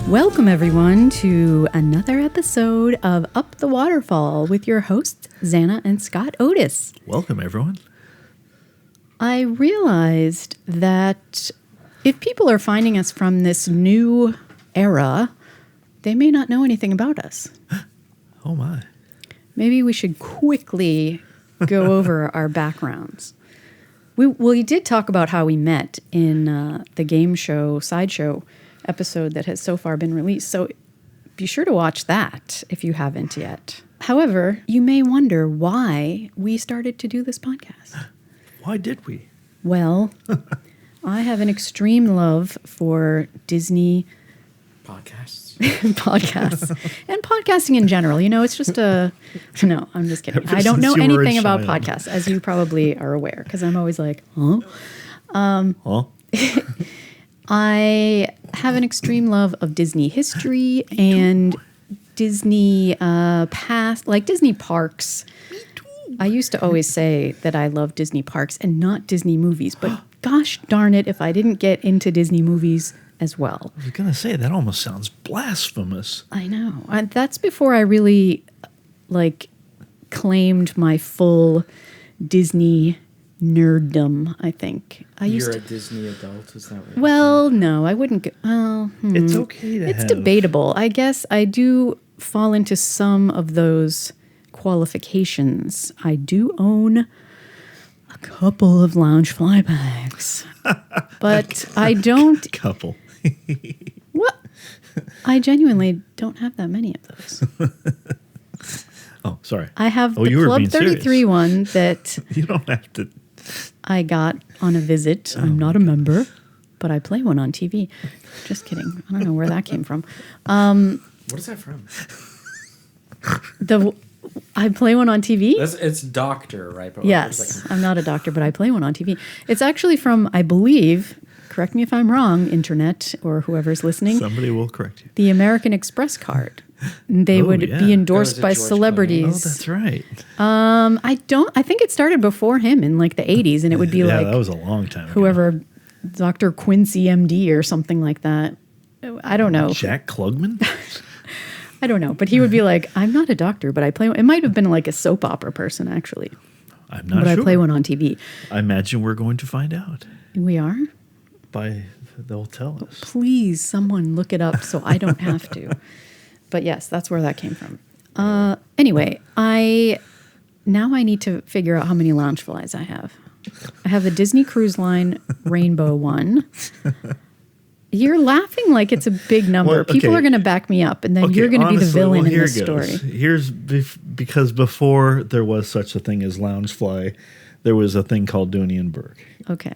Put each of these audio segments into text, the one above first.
Welcome, everyone, to another episode of Up the Waterfall with your hosts, Zanna and Scott Otis. Welcome, everyone. I realized that if people are finding us from this new era, they may not know anything about us. Oh, my. Maybe we should quickly go over our backgrounds. We did talk about how we met in the game show, sideshow episode that has so far been released. So be sure to watch that if you haven't yet. However, you may wonder why we started to do this podcast. Why did we? Well, I have an extreme love for Disney podcasts and podcasting in general. You know, it's just no, I'm just kidding. Ever I don't know since you were a anything about child. podcasts, as you probably are aware, because I'm always like, huh? Huh? I have an extreme love of Disney history and Disney past, like Disney parks. I used to always say that I love Disney parks and not Disney movies, but gosh darn it if I didn't get into Disney movies as well. I was going to say, that almost sounds blasphemous. I know. That's before I really, claimed my full Disney nerddom, I think. You're a Disney adult, is that right? Well, no, I wouldn't go. It's okay to It's debatable. I guess I do fall into some of those qualifications. I do own a couple of Loungefly bags, but I don't. Couple. What? I genuinely don't have that many of those. Oh, sorry. I have Oh, the you were Club being 33 serious. one that You don't have to. I got on a visit. I'm not a member, but I play one on TV. Just kidding. I don't know where that came from. What is that from? I play one on TV. It's Doctor, right? But Yes, I'm not a doctor, but I play one on TV. It's actually from, I believe, correct me if I'm wrong, internet or whoever's listening, Somebody will correct you. the American Express card. They Oh, would yeah. be endorsed That by was a George Oh, celebrities. that's right. I think it started before him in like the 80s, and it would be Yeah, like that was a long time ago. whoever, Dr. Quincy MD or something like that. I don't know. Jack Klugman? I don't know. But he would be like, I'm not a doctor, but I play one. It might have been like a soap opera person, actually. I'm not But sure. I play one on TV. I imagine we're going to find out. We are? They'll tell us. Please, someone look it up so I don't have to. But yes, that's where that came from. Anyway, I need to figure out how many Loungeflies I have. I have the Disney Cruise Line Rainbow one. You're laughing like it's a big number. Well, People okay. are going to back me up, and then Okay, you're going to be the honestly, villain well, in here this it story. goes. Here's because before there was such a thing as Loungefly, there was a thing called Dooney and Burke. Okay.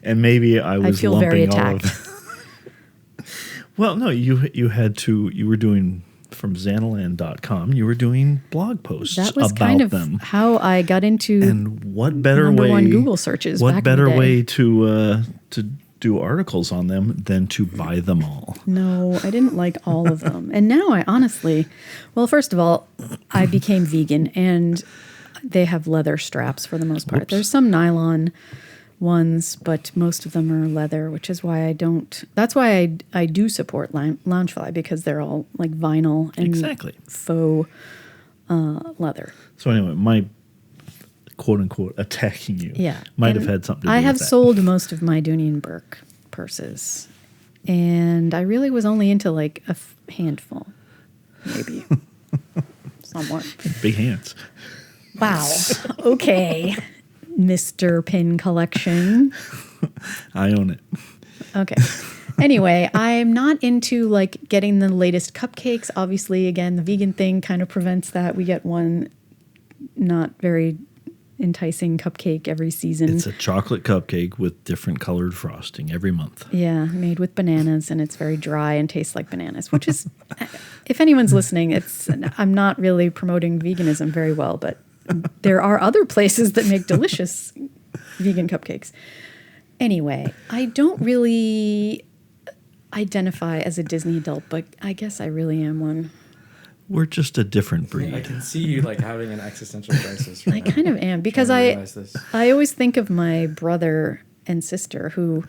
And maybe I was feel lumping very all attacked. of. Well, no, you were doing from Xanaland.com. You were doing blog posts That was about kind of them. how I got into And what better number way? one Google searches What back in the better day. way to do articles on them than to buy them all? No, I didn't like all of them. And now I honestly, well, first of all, I became vegan and they have leather straps for the most part. Whoops. There's some nylon ones, but most of them are leather, which is why that's why I do support Loungefly, because they're all like vinyl and Exactly. faux leather. So anyway, my quote unquote attacking you might have And had something to do I with have that. sold most of my Dooney and Burke purses, and I really was only into like a handful, maybe. Somewhat. Big hands. Wow. Okay, Mr. Pin Collection. I own it. Okay. Anyway, I'm not into like getting the latest cupcakes. Obviously, again, the vegan thing kind of prevents that. We get one not very enticing cupcake every season. It's a chocolate cupcake with different colored frosting every month. Yeah, made with bananas, and it's very dry and tastes like bananas, which is, if anyone's listening, I'm not really promoting veganism very well, but there are other places that make delicious vegan cupcakes. Anyway, I don't really identify as a Disney adult, but I guess I really am one. We're just a different breed. I can see you like having an existential crisis. I Right now. kind of am, because Trying to realize this. I always think of my brother and sister who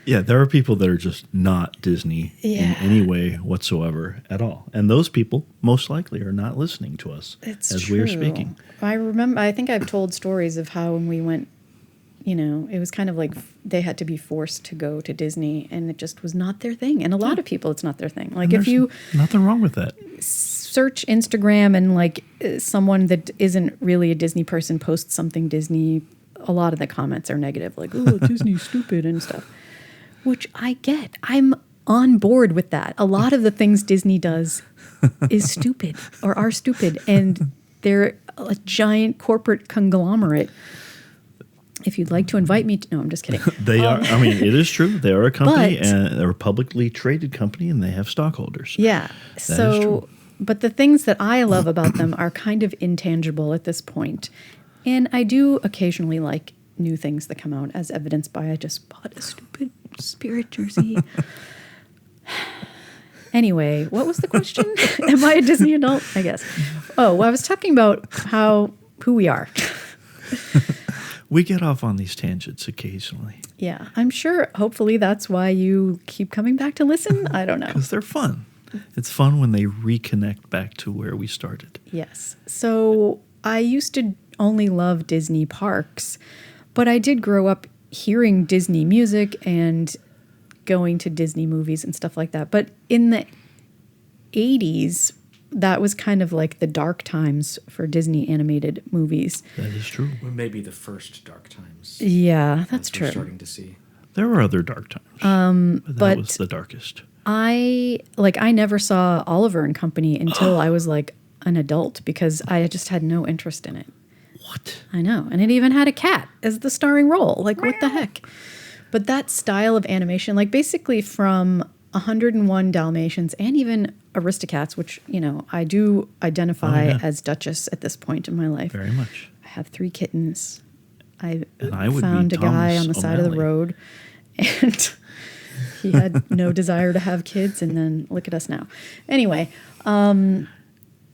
Yeah, there are people that are just not Disney in Yeah. any way whatsoever at all. And those people most likely are not listening to us It's as true. we are speaking. I think I've told stories of how when we went, it was kind of like they had to be forced to go to Disney, and it just was not their thing. And a lot of people, it's not their thing. Like And if there's you nothing wrong with that. search Instagram and like someone that isn't really a Disney person posts something Disney, a lot of the comments are negative, like, oh, Disney's stupid and stuff, which I get. I'm on board with that. A lot of the things Disney does is stupid or are stupid, and they're a giant corporate conglomerate. If you'd like to invite me to, no, I'm just kidding. They are. I mean, it is true. They are a company, But- and they're a publicly traded company, and they have stockholders. Yeah. is true. But the things that I love about them are kind of intangible at this point. And I do occasionally like new things that come out, as evidenced by I just bought a stupid Spirit jersey. Anyway, what was the question? Am I a Disney adult? I guess. Oh, well, I was talking about who we are. We get off on these tangents occasionally Yeah, I'm sure. Hopefully, that's why you keep coming back to listen. I don't know. because they're fun. It's fun when they reconnect back to where we started. Yes. So I used to only love Disney parks, but I did grow up hearing Disney music and going to Disney movies and stuff like that. But in the 80s, that was kind of like the dark times for Disney animated movies. That is true. Well, maybe the first dark times. Yeah, that's as we're true. starting to see. There were other dark times, but that but- was the darkest. I never saw Oliver and Company until I was like an adult because I just had no interest in it. What? I know. And it even had a cat as the starring role. Like, what the heck? But that style of animation, like basically from 101 Dalmatians and even Aristocats, which, I do identify as Duchess at this point in my life. Very much. I have 3 kittens. I And I would found be a guy Thomas on the side of the O'Malley. road, and he had no desire to have kids, and then look at us now. Anyway,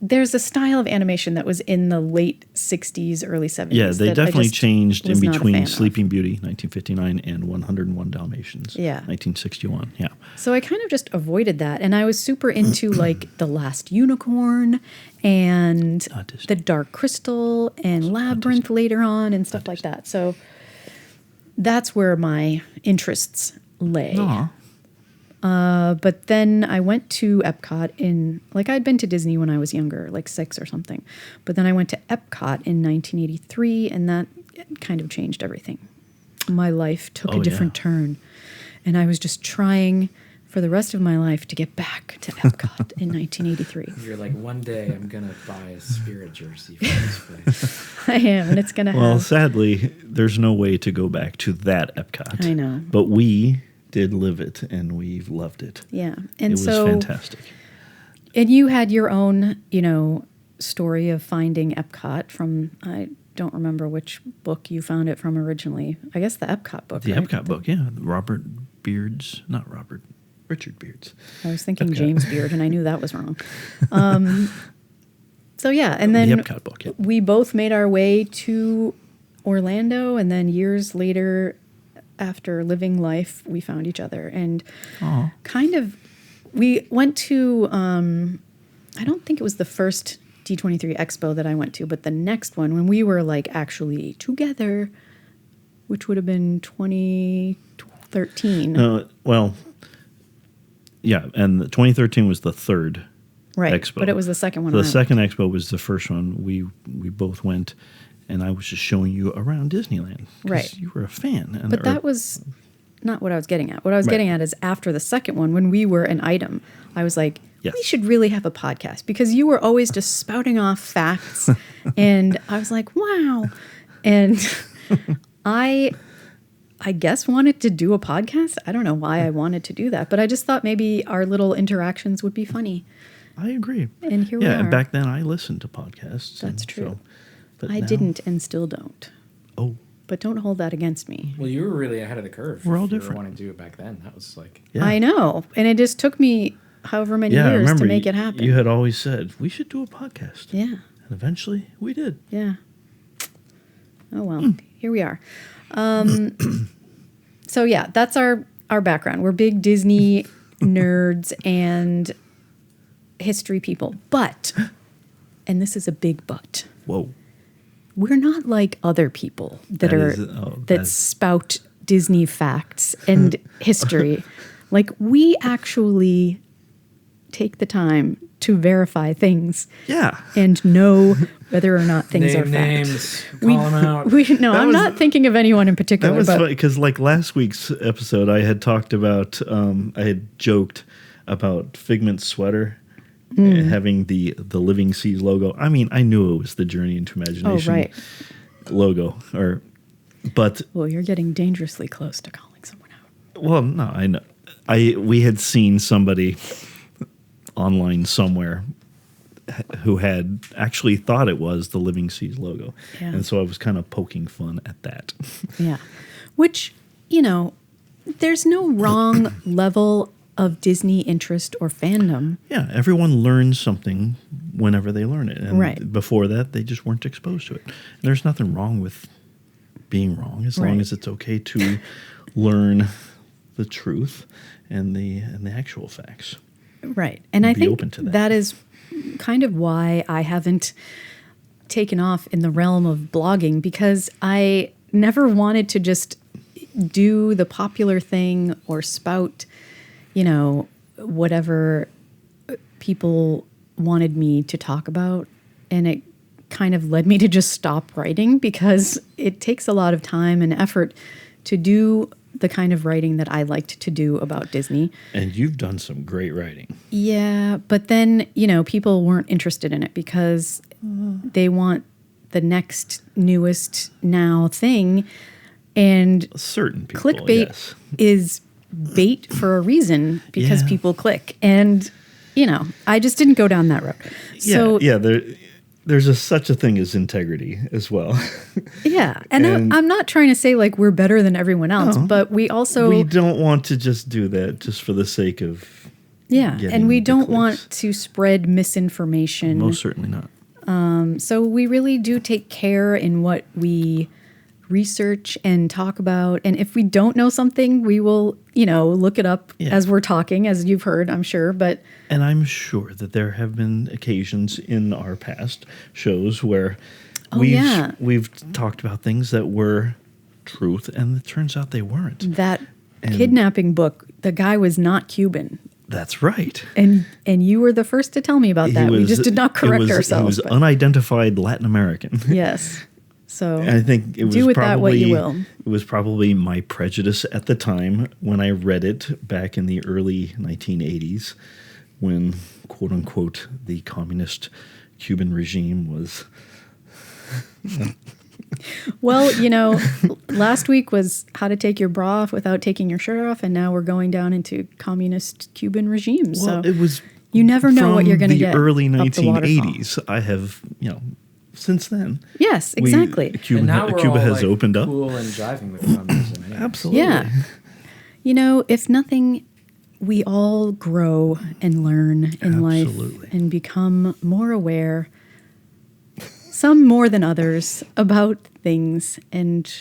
there's a style of animation that was in the late 60s, early 70s. Yeah, they that I definitely just changed in was not a fan between of. Sleeping Beauty, 1959, and 101 Dalmatians, Yeah. 1961. Yeah. So I kind of just avoided that. And I was super into like The Last Unicorn and Not Disney. The Dark Crystal and Labyrinth later on and stuff like that. So that's where my interests lay. Aw. But then I went to Epcot I'd been to Disney when I was younger, like 6 or something. But then I went to Epcot in 1983, and that kind of changed everything. My life took Oh, a different yeah. turn. And I was just trying for the rest of my life to get back to Epcot in 1983. You're like, one day I'm going to buy a Spirit jersey for this place. I am, and it's going to Well, have... sadly, there's no way to go back to that Epcot. I know. But we did live it, and we've loved it. Yeah. It And was so... fantastic. And you had your own, story of finding Epcot from, I don't remember which book you found it from originally. I guess the Epcot book. The right? Epcot book, yeah. Richard Beard's. I was thinking Epcot. James Beard, and I knew that was wrong. So yeah, and then The Epcot book, yeah. we both made our way to Orlando, and then years later, after living life, we found each other, and Aw. kind of we went to. I don't think it was the first D23 Expo that I went to, but the next one when we were like actually together, which would have been 2013. Well, yeah, and 2013 was the third Right, expo. but it was the second one. The I went. second expo was the first one. We both went, and I was just showing you around Disneyland. 'cause Right. You were a fan. And, But that was not what I was getting at. What I was Right. getting at is after the second one, when we were an item, I was like, Yes. we should really have a podcast because you were always just spouting off facts. And I was like, wow. And I guess wanted to do a podcast. I don't know why I wanted to do that, but I just thought maybe our little interactions would be funny. I agree. And here we Yeah, are. and back then I listened to podcasts. That's and true. but I now- didn't and still don't. Oh, But don't hold that against me. Well, you were really ahead of the curve. We're all if you different. wanted to do it back then. That was like, yeah. I know. And it just took me however many Yeah, I years remember to make it happen. You had always said, we should do a podcast. Yeah. And eventually we did. Yeah. Oh well, here we are. So yeah, that's our our background. We're big Disney nerds and history people. But, and this is a big but, Whoa. we're not like other people that spout Disney facts and history. Like, we actually take the time to verify things. Yeah. And know whether or not things Name are names. fact. Call them out. I'm not thinking of anyone in particular. That was but funny because, like last week's episode, I had talked about, I had joked about Figment's sweater having the Living Seas logo. I mean, I knew it was the Journey into Imagination logo, but well, you're getting dangerously close to calling someone out. well, no, I know. We had seen somebody online somewhere who had actually thought it was the Living Seas logo. Yeah. And so I was kind of poking fun at that. Yeah. Which, there's no wrong level of Disney interest or fandom. Yeah, everyone learns something whenever they learn it. And Right. before that, they just weren't exposed to it. And there's nothing wrong with being wrong as long Right. as it's okay to learn the truth and the actual facts. Right. And I Be think open to that. that is kind of why I haven't taken off in the realm of blogging, because I never wanted to just do the popular thing or spout, whatever people wanted me to talk about. And it kind of led me to just stop writing, because it takes a lot of time and effort to do the kind of writing that I liked to do about Disney. And you've done some great writing. Yeah, but then, people weren't interested in it because they want the next newest now thing. And Certain people, clickbait yes. is bait for a reason, because Yeah. people click. And, I just didn't go down that road. So, There's such a thing as integrity as well. yeah. And I'm not trying to say like we're better than everyone else, but we also... We don't want to just do that just for the sake of and we the don't clicks. want to spread misinformation. Most certainly not. So we really do take care in what we research and talk about. And if we don't know something, we will, look it up as we're talking, as you've heard, I'm sure. And I'm sure that there have been occasions in our past shows where we've talked about things that were truth, and it turns out they weren't. That kidnapping book, the guy was not Cuban. That's right. And you were the first to tell me about that. We just did not correct ourselves. He was unidentified Latin American. Yes. So I think it was do with probably, that what you will. It was probably my prejudice at the time when I read it back in the early 1980s, when, quote unquote, the communist Cuban regime was. Well, last week was how to take your bra off without taking your shirt off, and now we're going down into communist Cuban regime. Well, so it was. You never know what you're going to get. The early up the waterfall. 1980s. I have, since then. Yes, exactly. Cuba has opened up. Cool and jiving with communism. Yeah. Absolutely. Yeah. If nothing, we all grow and learn in Absolutely. life and become more aware, some more than others, about things and,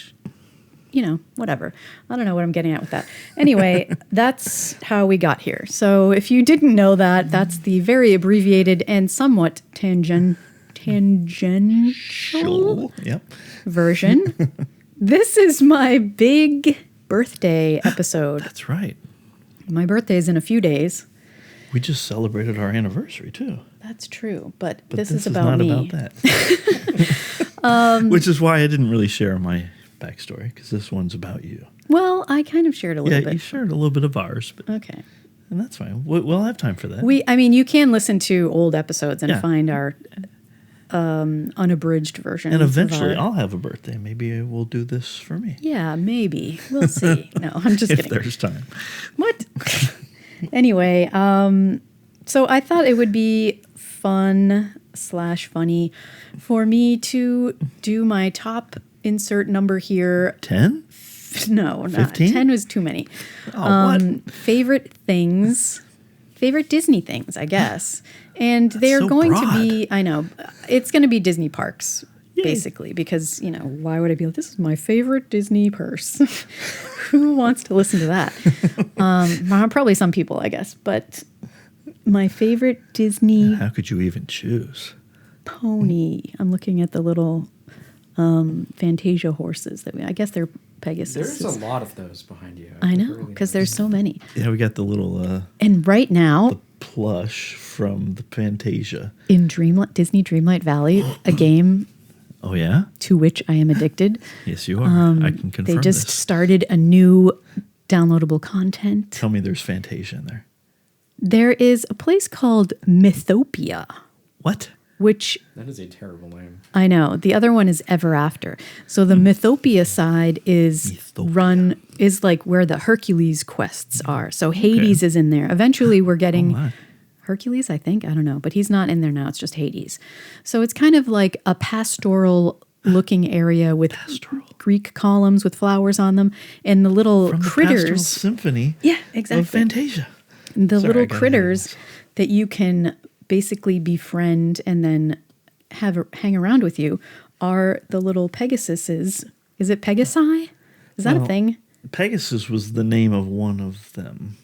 whatever. I don't know what I'm getting at with that. Anyway, that's how we got here. So if you didn't know that, that's the very abbreviated and somewhat tangential Yep. version. This is my big birthday episode. That's right. My birthday is in a few days. We just celebrated our anniversary too. That's true, but But this is about not me. about that. Which is why I didn't really share my backstory, because this one's about you. Well, I kind of shared a little Yeah, bit. you shared a little bit of ours, but, Okay. and that's fine. We'll have time for that. You can listen to old episodes and Yeah. find our unabridged version. And eventually, of our- I'll have a birthday. Maybe we'll do this for me. Yeah, maybe. We'll see. No, I'm just If kidding. there's time. What? Anyway, so I thought it would be fun/funny for me to do my top insert number here. 10? No, not 15? 10 was too many. Oh, what? Favorite Disney things, I guess. And they're so going broad. to be, I know, it's going to be Disney parks. basically, because, why would I be like, this is my favorite Disney purse? Who wants to listen to that? Probably some people, I guess. But my favorite Disney How could you even choose? pony. I'm looking at the little Fantasia horses I guess they're Pegasus. There's a lot of those behind you. I know, because there's so many. Yeah, we got the little And right now, plush from the Fantasia. in Disney Dreamlight Valley, a game Oh, yeah? to which I am addicted, Yes, you are. I can confirm they just this. started a new downloadable content. Tell me there's Fantasia in there. There is a place called Mythopia, What? which That is a terrible name. I know. The other one is Ever After. So the Mythopia side is like where the Hercules quests are. So Hades is in there. Eventually we're getting my. Hercules, I think. I don't know. But he's not in there now. It's just Hades. So it's kind of like a pastoral looking area with Greek columns with flowers on them. And the little From the Pastoral critters. Symphony Yeah, exactly. of Fantasia. The Sorry, I little got critters that you can basically befriend and then hang around with you are the little Pegasuses. Is it Pegasi? Is that a Well, thing? Pegasus was the name of one of them.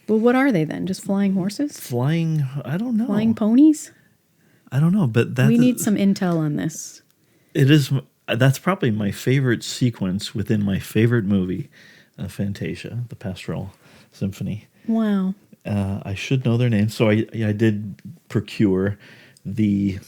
Well, what are they then? Just flying horses? Flying, I don't know. Flying ponies? I don't know, but that We need some intel on this. It is. That's probably my favorite sequence within my favorite movie, Fantasia, the Pastoral Symphony. Wow. I should know their names, so I did procure the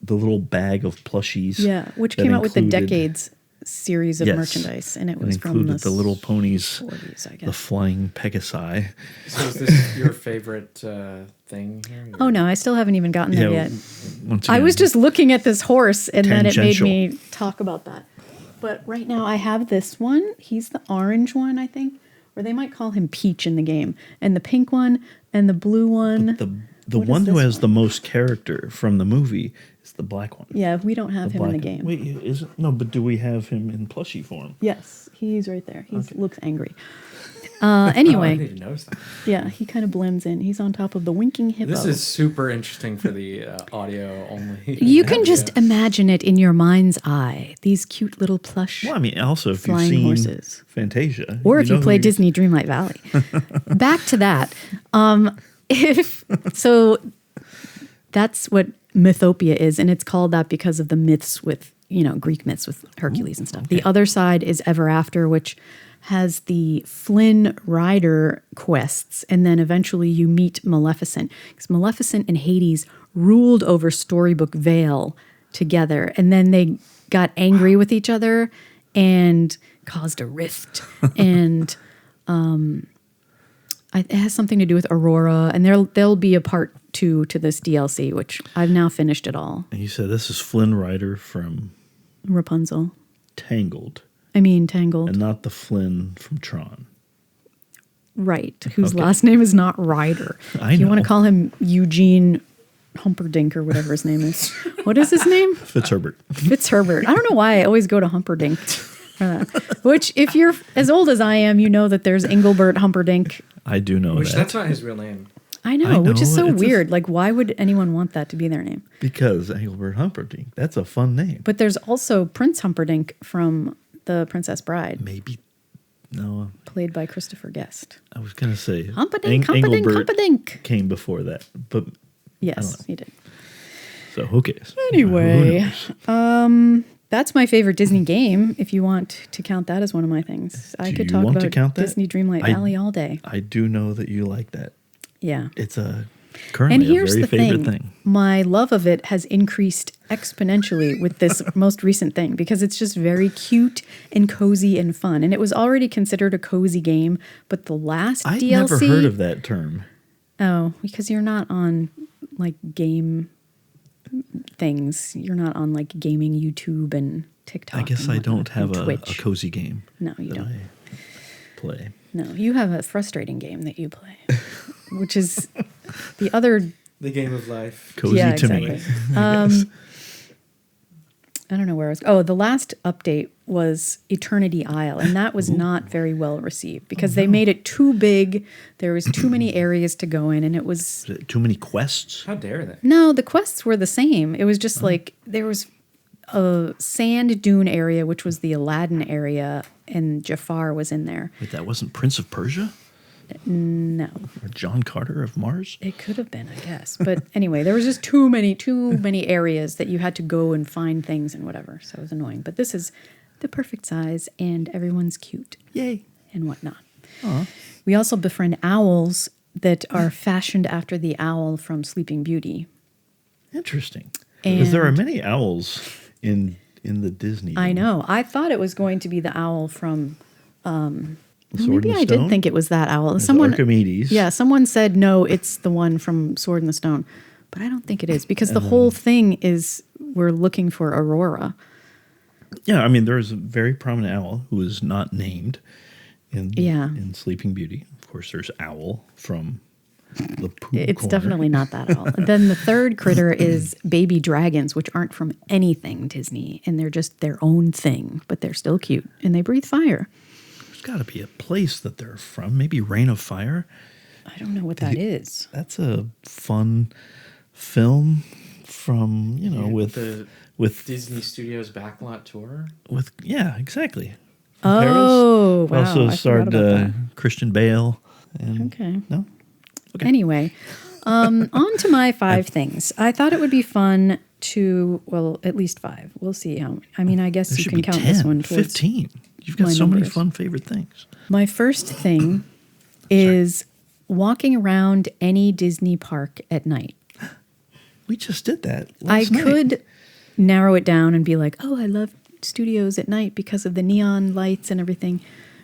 little bag of plushies. Yeah, which that came out with the included- Decades series of Yes, merchandise, and it and was from included the little ponies, 40s, I the guess. flying Pegasi. So is this your favorite thing here? Oh no, I still haven't even gotten there yet. Once I again, was just looking at this horse, and then it made Tangential. me talk about that. But right now, I have this one. He's the orange one, I think, or they might call him Peach in the game, and the pink one, and the blue one. the What is one who this has one? the most character from the movie is the black one. Yeah, we don't have him in the game. Wait, is it? No, but do we have him in plushie form? Yes, he's right there. He looks angry. I Anyway, didn't even notice that. yeah, he kind of blends in. He's on top of the winking hippo. This is super interesting for the audio only. You can just Yeah. imagine it in your mind's eye. These cute little plush. Well, I mean, also if you've Flying seen horses. Fantasia, Or if you know play who Disney Dreamlight Valley. Back to that. That's what Mythopia is, and it's called that because of the myths with, Greek myths with Hercules and stuff. The other side is Ever After, which has the Flynn Rider quests, and then eventually you meet Maleficent. Because Maleficent and Hades ruled over Storybook Vale together, and then they got angry with each other and caused a rift. And it has something to do with Aurora, and there'll be a part 2 to this DLC, which I've now finished it all. And you said this is Flynn Rider from Rapunzel. Tangled, Tangled. and not the Flynn from Tron. Right. Whose Okay. last name is not Ryder. I You want to know. call him Eugene Humperdinck or whatever his name is. What is his name? Fitzherbert. Fitzherbert. I don't know why I always go to Humperdinck. Which, if you're as old as I am, you know that there's Englebert Humperdinck. I do know Which that that's not his real name. I know, which is know, so it's weird. Like, why would anyone want that to be their name? because Englebert Humperdinck. That's a fun name. But there's also Prince Humperdinck from The Princess Bride, Maybe. No, played by Christopher Guest. I was gonna say Humperdinck, Humperdinck, Englebert Humperdinck. came before that, but Yes, he did. so who cares? Anyway, Who knows? That's my favorite Disney game. If you want to count that as one of my things, I Do could you talk want to about count that? Disney Dreamlight I- Valley all day. I do know that you like that. Yeah. It's And currently a here's very the favorite thing. thing. My love of it has increased exponentially with this most recent thing because it's just very cute and cozy and fun. And it was already considered a cozy game, but the last I'd DLC... never heard of that term. Oh, because you're not on like game things. You're not on like gaming YouTube and TikTok. I guess and I whatnot, don't have and a Twitch. cozy game. No, you that don't. I play. No, you have a frustrating game that you play, which is the other. The game of life. Cozy Yeah, to exactly. me. I don't know where I was. Oh, the last update was Eternity Isle, and that was not very well received because they made it too big. There was too many areas to go in, and it was Is it too many quests? How dare they? no. The quests were the same. It was just like there was a sand dune area, which was the Aladdin area, and Jafar was in there. Wait, that wasn't Prince of Persia? No. Or John Carter of Mars? It could have been, I guess. But anyway, there was just too many areas that you had to go and find things and whatever. So it was annoying. But this is the perfect size, and everyone's cute. Yay. And whatnot. Aw. We also befriend owls that are fashioned after the owl from Sleeping Beauty. Interesting. Because there are And- many owls in the Disney. I know. I thought it was going to be the owl from... Sword maybe and I did Stone? think it was that owl. There's Someone, Archimedes. yeah, someone said no, it's the one from Sword in the Stone, but I don't think it is because the whole thing is we're looking for Aurora. Yeah, I mean, there's a very prominent owl who is not named in Sleeping Beauty. Of course, there's Owl from the Pooh It's Corner. definitely not that owl. And then the third critter is baby dragons, which aren't from anything Disney, and they're just their own thing, but they're still cute and they breathe fire. There's got to be a place that they're from. Maybe Reign of Fire. I don't know what that is. That's a fun film from with Disney Studios backlot tour. exactly. Oh, Paris. wow. Also I starred forgot about Christian Bale. And, Okay. No. Okay. Anyway, on to my 5 things. I thought it would be fun to, well, at least 5. We'll see how. I mean, I guess There you should can be count 10, this one towards 15. You've got my so many numbers. fun favorite things. My first thing is walking around any Disney park at night. We just did that I last night. could narrow it down and be like, oh, I love studios at night because of the neon lights and everything,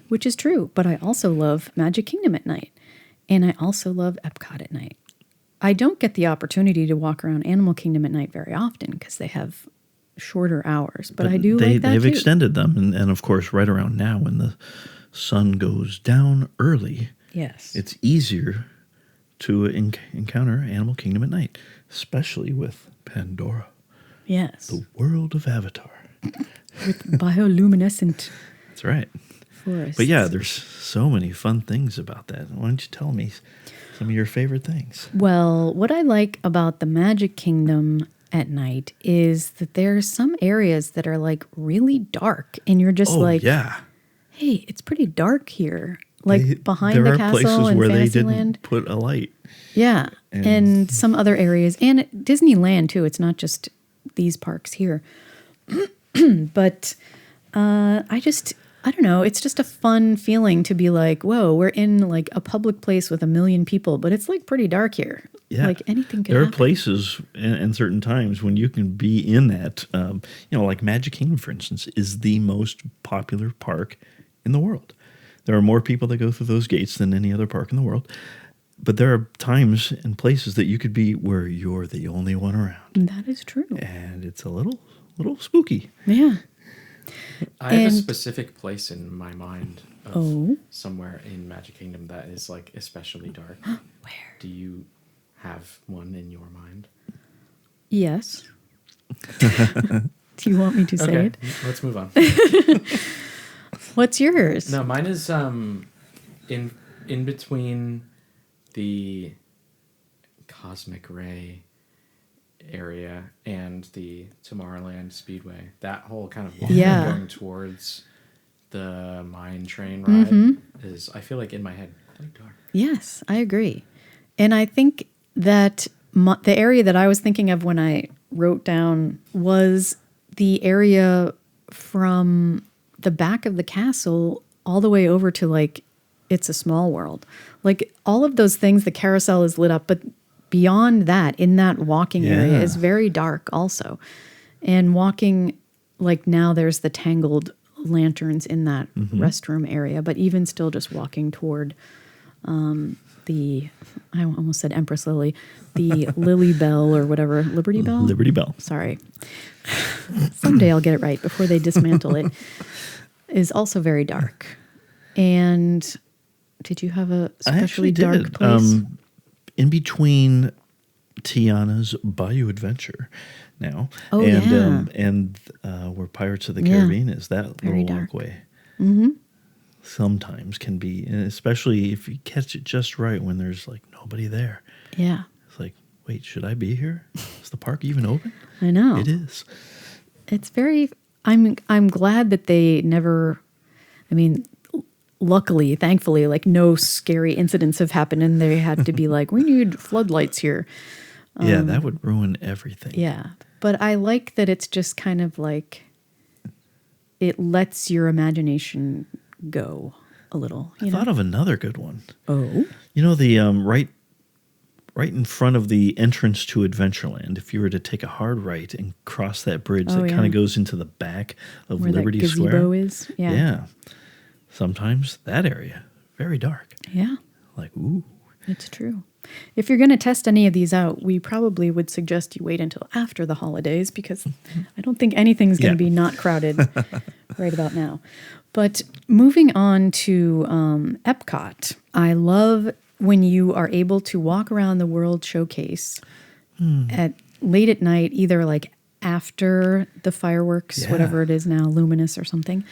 which is true. But I also love Magic Kingdom at night. And I also love Epcot at night. I don't get the opportunity to walk around Animal Kingdom at night very often because they have shorter hours. But I do like that They've too. extended them. And of course, right around now when the sun goes down early, Yes. it's easier to encounter Animal Kingdom at night, especially with Pandora, Yes. the world of Avatar. With bioluminescent That's right. forests. But yeah, there's so many fun things about that. Why don't you tell me some of your favorite things? Well, what I like about the Magic Kingdom at night is that there's some areas that are like really dark, and you're just like, yeah. hey, it's pretty dark here. Like behind there the are castle places and where they Fantasyland. didn't put a light. Yeah, And- and some other areas, and Disneyland too. It's not just these parks here, but I don't know. It's just a fun feeling to be like, whoa, we're in like a public place with 1 million people, but it's like pretty dark here. Yeah. Like anything could There are happen. places and certain times when you can be in that. Like Magic Kingdom, for instance, is the most popular park in the world. There are more people that go through those gates than any other park in the world. But there are times and places that you could be where you're the only one around. That is true. And it's a little spooky. Yeah. I have a And- specific place in my mind of Oh. somewhere in Magic Kingdom that is like especially dark. Where? Do you have one in your mind? Yes. Do you want me to say Okay, it? let's move on. What's yours? No, mine is in between the Cosmic Ray area and the Tomorrowland Speedway. That whole kind of walking Yeah. going towards the mine train ride is, I feel like, in my head quite dark. Yes, I agree. And I think that the area that I was thinking of when I wrote down was the area from the back of the castle all the way over to like It's a Small World. Like all of those things, the carousel is lit up, but beyond that, in that walking area is very dark also. And walking, like now there's the tangled lanterns in that restroom area, but even still just walking toward I almost said Empress Lily, the Lily Bell or whatever, Liberty Bell? Liberty Bell. Sorry. Someday I'll get it right before they dismantle it. Is also very dark. And did you have a I especially actually dark did. place? In between Tiana's Bayou Adventure now Oh, and where Pirates of the Yeah. Caribbean is, that Very little dark. walkway sometimes can be, and especially if you catch it just right when there's like nobody there. Yeah, It's like, wait, should I be here? Is the park even open? I know. It is. It's very. I'm glad that they never. I mean, luckily, thankfully, like no scary incidents have happened, and they had to be like, we need floodlights here. Yeah, that would ruin everything. Yeah, but I like that it's just kind of like it lets your imagination go a little. I thought of another good one. Oh, You know, the right in front of the entrance to Adventureland, if you were to take a hard right and cross that bridge that kind of goes into the back of where Liberty that gazebo Square. is. Yeah. Sometimes that area, very dark. Yeah, Like, ooh. it's true. If you're going to test any of these out, we probably would suggest you wait until after the holidays because I don't think anything's going to be not crowded right about now. But moving on to Epcot, I love when you are able to walk around the World Showcase late at night, either like after the fireworks, whatever it is now, Luminous or something.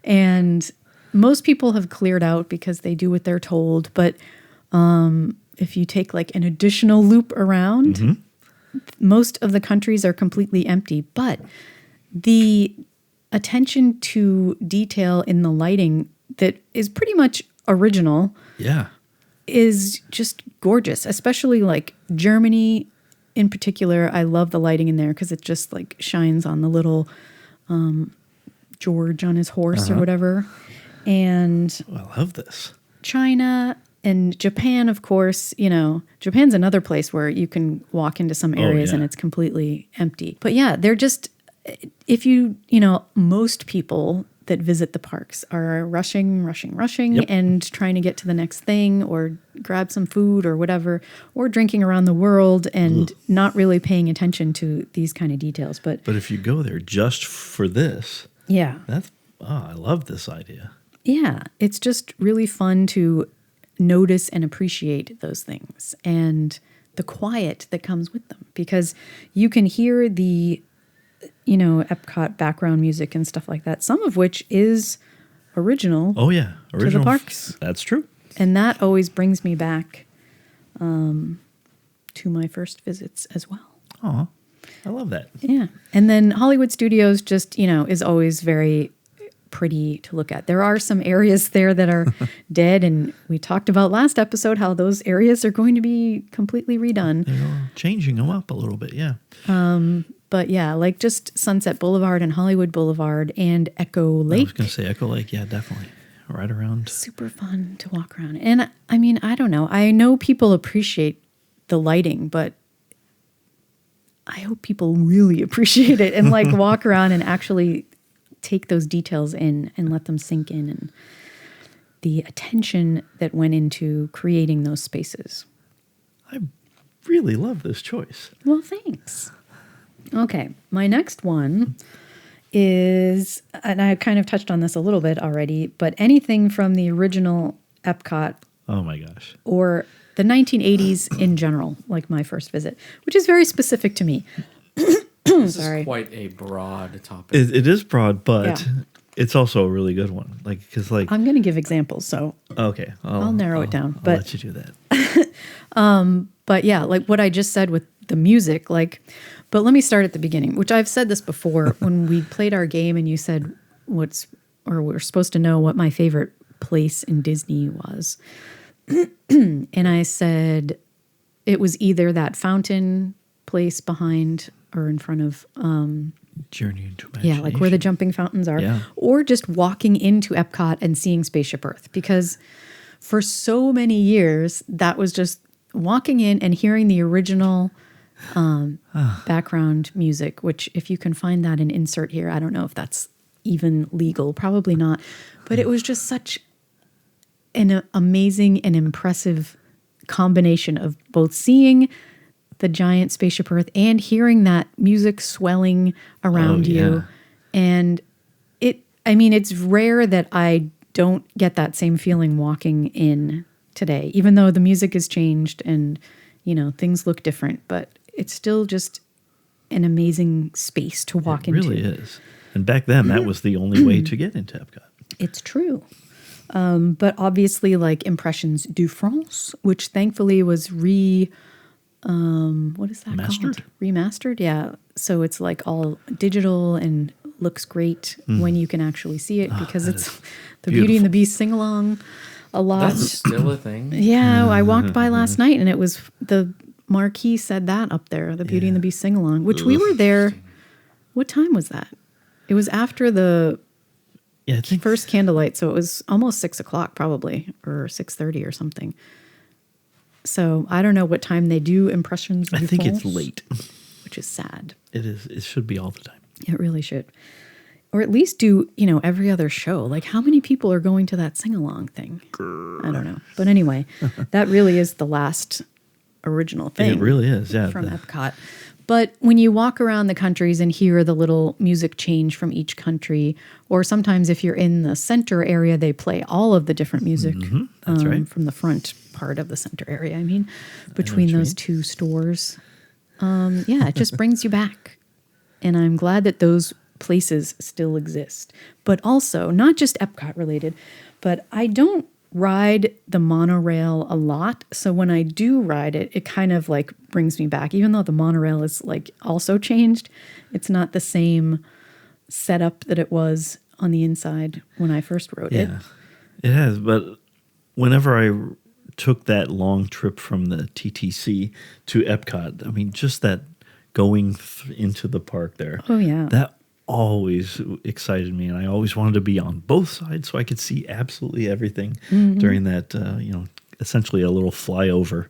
And most people have cleared out because they do what they're told. But if you take like an additional loop around, most of the countries are completely empty. But the attention to detail in the lighting that is pretty much original is just gorgeous, especially like Germany in particular. I love the lighting in there because it just like shines on the little George on his horse or whatever. And I love this. China and Japan, of course, you know, Japan's another place where you can walk into some areas and it's completely empty. But yeah, they're just, if you know, most people that visit the parks are rushing and trying to get to the next thing or grab some food or whatever, or drinking around the world and not really paying attention to these kind of details. But if you go there just for this, I love this idea. Yeah, it's just really fun to notice and appreciate those things and the quiet that comes with them, because you can hear the, you know, Epcot background music and stuff like that, some of which is original. Oh, yeah. Original to the parks. That's true. And that always brings me back to my first visits as well. Oh, I love that. Yeah. And then Hollywood Studios just, you know, is always very pretty to look at. There are some areas there that are dead, and we talked about last episode how those areas are going to be completely redone. They're changing them up a little bit, yeah. But yeah, like just Sunset Boulevard and Hollywood Boulevard and Echo Lake. I was going to say Echo Lake, yeah, definitely. Right around. Super fun to walk around. And I mean, I don't know. I know people appreciate the lighting, but I hope people really appreciate it and like walk around and actually take those details in and let them sink in, and the attention that went into creating those spaces. I really love this choice. Well, thanks. Okay, my next one is, and I kind of touched on this a little bit already, but anything from the original Epcot. Oh my gosh. Or the 1980s in general, like my first visit, which is very specific to me. This is quite a broad topic. It is broad, but it's also a really good one. Like, because like I'm going to give examples, so okay, I'll narrow it down. I'll let you do that. But yeah, like what I just said with the music, like, but let me start at the beginning, which I've said this before when we played our game and you said we're supposed to know what my favorite place in Disney was. And I said it was either that fountain place behind or in front of Journey into Imagination. yeah, like where the jumping fountains are, or just walking into Epcot and seeing Spaceship Earth, because for so many years that was just walking in and hearing the original background music, which if you can find that and insert here, I don't know if that's even legal, probably not, but it was just such an amazing and impressive combination of both seeing the giant Spaceship Earth and hearing that music swelling around you. And it's rare that I don't get that same feeling walking in today, even though the music has changed and, you know, things look different, but it's still just an amazing space to walk into. It really is. And back then, that was the only way to get into Epcot. It's true. But obviously, like Impressions du France, which thankfully was what is that Mastered? called? Remastered, yeah. So it's like all digital and looks great when you can actually see it because that it's is the Beauty and beautiful. the Beast sing-along a lot. That's still a thing. Yeah, I walked by last night and it was the marquee said that up there, the Beauty and the Beast sing-along, which we were there. What time was that? It was after the Yeah, I think first candlelight, so it was almost 6:00 probably, or 6:30 or something. So I don't know what time they do impressions. I think it's false, late. which is sad. It is. It should be all the time. It really should, or at least do every other show. Like how many people are going to that sing along thing? I don't know, but anyway, that really is the last original thing. It really is. Yeah. From Epcot. But when you walk around the countries and hear the little music change from each country, or sometimes if you're in the center area, they play all of the different music That's right. from the front part of the center area. I mean, between those two stores. Yeah, it just brings you back. And I'm glad that those places still exist. But also, not just Epcot related, but I don't ride the monorail a lot. So when I do ride it, it kind of like brings me back. Even though the monorail is like also changed, it's not the same setup that it was on the inside when I first rode it. Yeah, it has. But whenever I took that long trip from the TTC to Epcot, I mean, just that going into the park there. Oh, yeah. That always excited me, and I always wanted to be on both sides so I could see absolutely everything during that, essentially a little flyover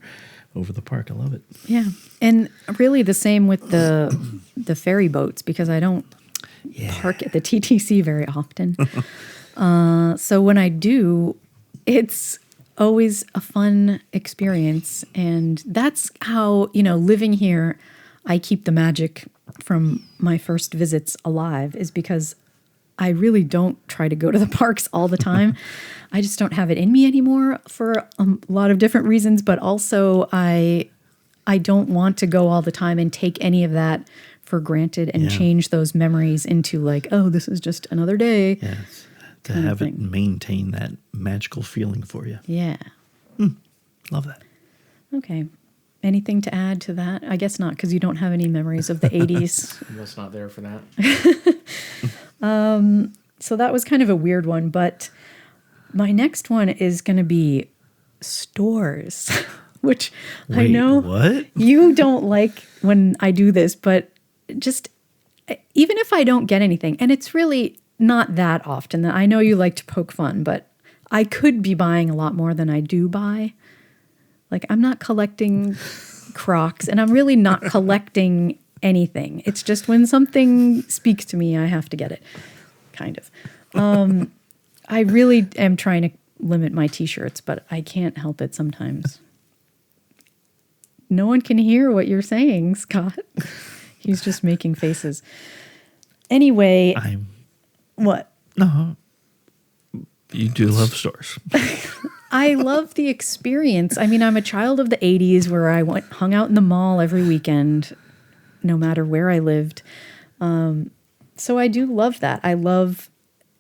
over the park. I love it. Yeah. And really the same with the ferry boats, because I don't park at the TTC very often. So when I do, it's always a fun experience. And that's how, living here, I keep the magic from my first visits alive, is because I really don't try to go to the parks all the time. I just don't have it in me anymore for a lot of different reasons, but also I don't want to go all the time and take any of that for granted and change those memories into like, oh, this is just another day. Yes, to have it maintain that magical feeling for you. Yeah. Love that. Okay. Anything to add to that? I guess not, because you don't have any memories of the 80s. I was not there for that. So that was kind of a weird one, but my next one is going to be stores, which I Wait, know what? you don't like when I do this, but just even if I don't get anything, and it's really not that often, that I know you like to poke fun, but I could be buying a lot more than I do buy. Like, I'm not collecting Crocs, and I'm really not collecting anything. It's just when something speaks to me, I have to get it, kind of. I really am trying to limit my T-shirts, but I can't help it sometimes. No one can hear what you're saying, Scott. He's just making faces. Anyway, what? No, you do love stores. I love the experience. I mean, I'm a child of the 80s where I hung out in the mall every weekend, no matter where I lived. So I do love that. I love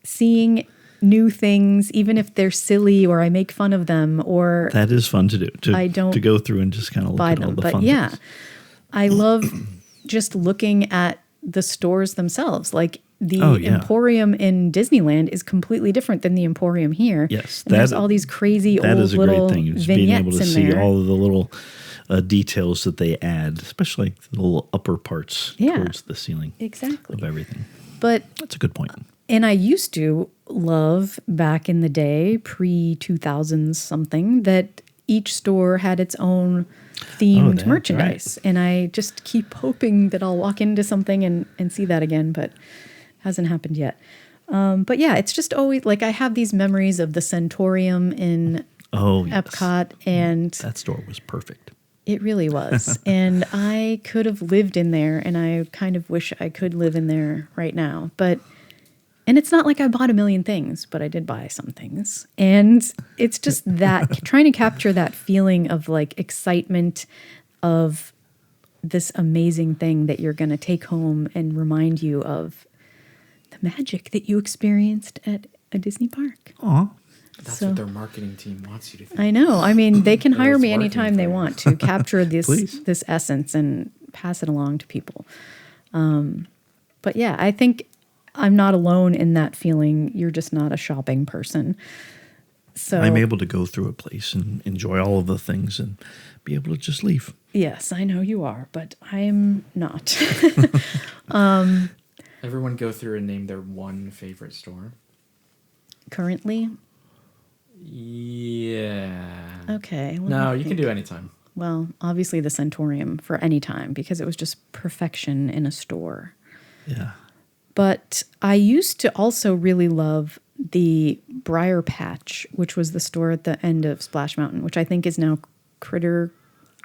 seeing new things, even if they're silly or I make fun of them. Or that is fun to do. To go through and just kind of look buy at them. all the But fun yeah, things. I love just looking at the stores themselves. Like the Emporium in Disneyland is completely different than the Emporium here. Yes, and there's all these crazy that old is a little great thing. Is being able to vignettes see in there. all of the little details that they add, especially like the little upper parts towards the ceiling. Exactly. Of everything. But That's a good point. and I used to love back in the day, pre-2000s something, that each store had its own themed that's merchandise. And I just keep hoping that I'll walk into something and see that again, but hasn't happened yet. But yeah, it's just always like I have these memories of the Centaurium in Epcot, and that store was perfect. it really was. And I could have lived in there, and I kind of wish I could live in there right now. And it's not like I bought a million things, but I did buy some things. And it's just that, trying to capture that feeling of like excitement of this amazing thing that you're going to take home and remind you of the magic that you experienced at a Disney park. Aw, That's So- what their marketing team wants you to think. I know. I mean, they can hire It's me working anytime for they you. want to capture this Please. this essence and pass it along to people. But yeah, I think I'm not alone in that feeling. You're just not a shopping person. So I'm able to go through a place and enjoy all of the things and be able to just leave. yes, I know you are, but I'm not. Everyone go through and name their one favorite store. Currently. Yeah. Okay. let No, me you can think. do anytime. Well, obviously the Centaurium for any time because it was just perfection in a store. Yeah. But I used to also really love the Briar Patch, which was the store at the end of Splash Mountain, which I think is now Critter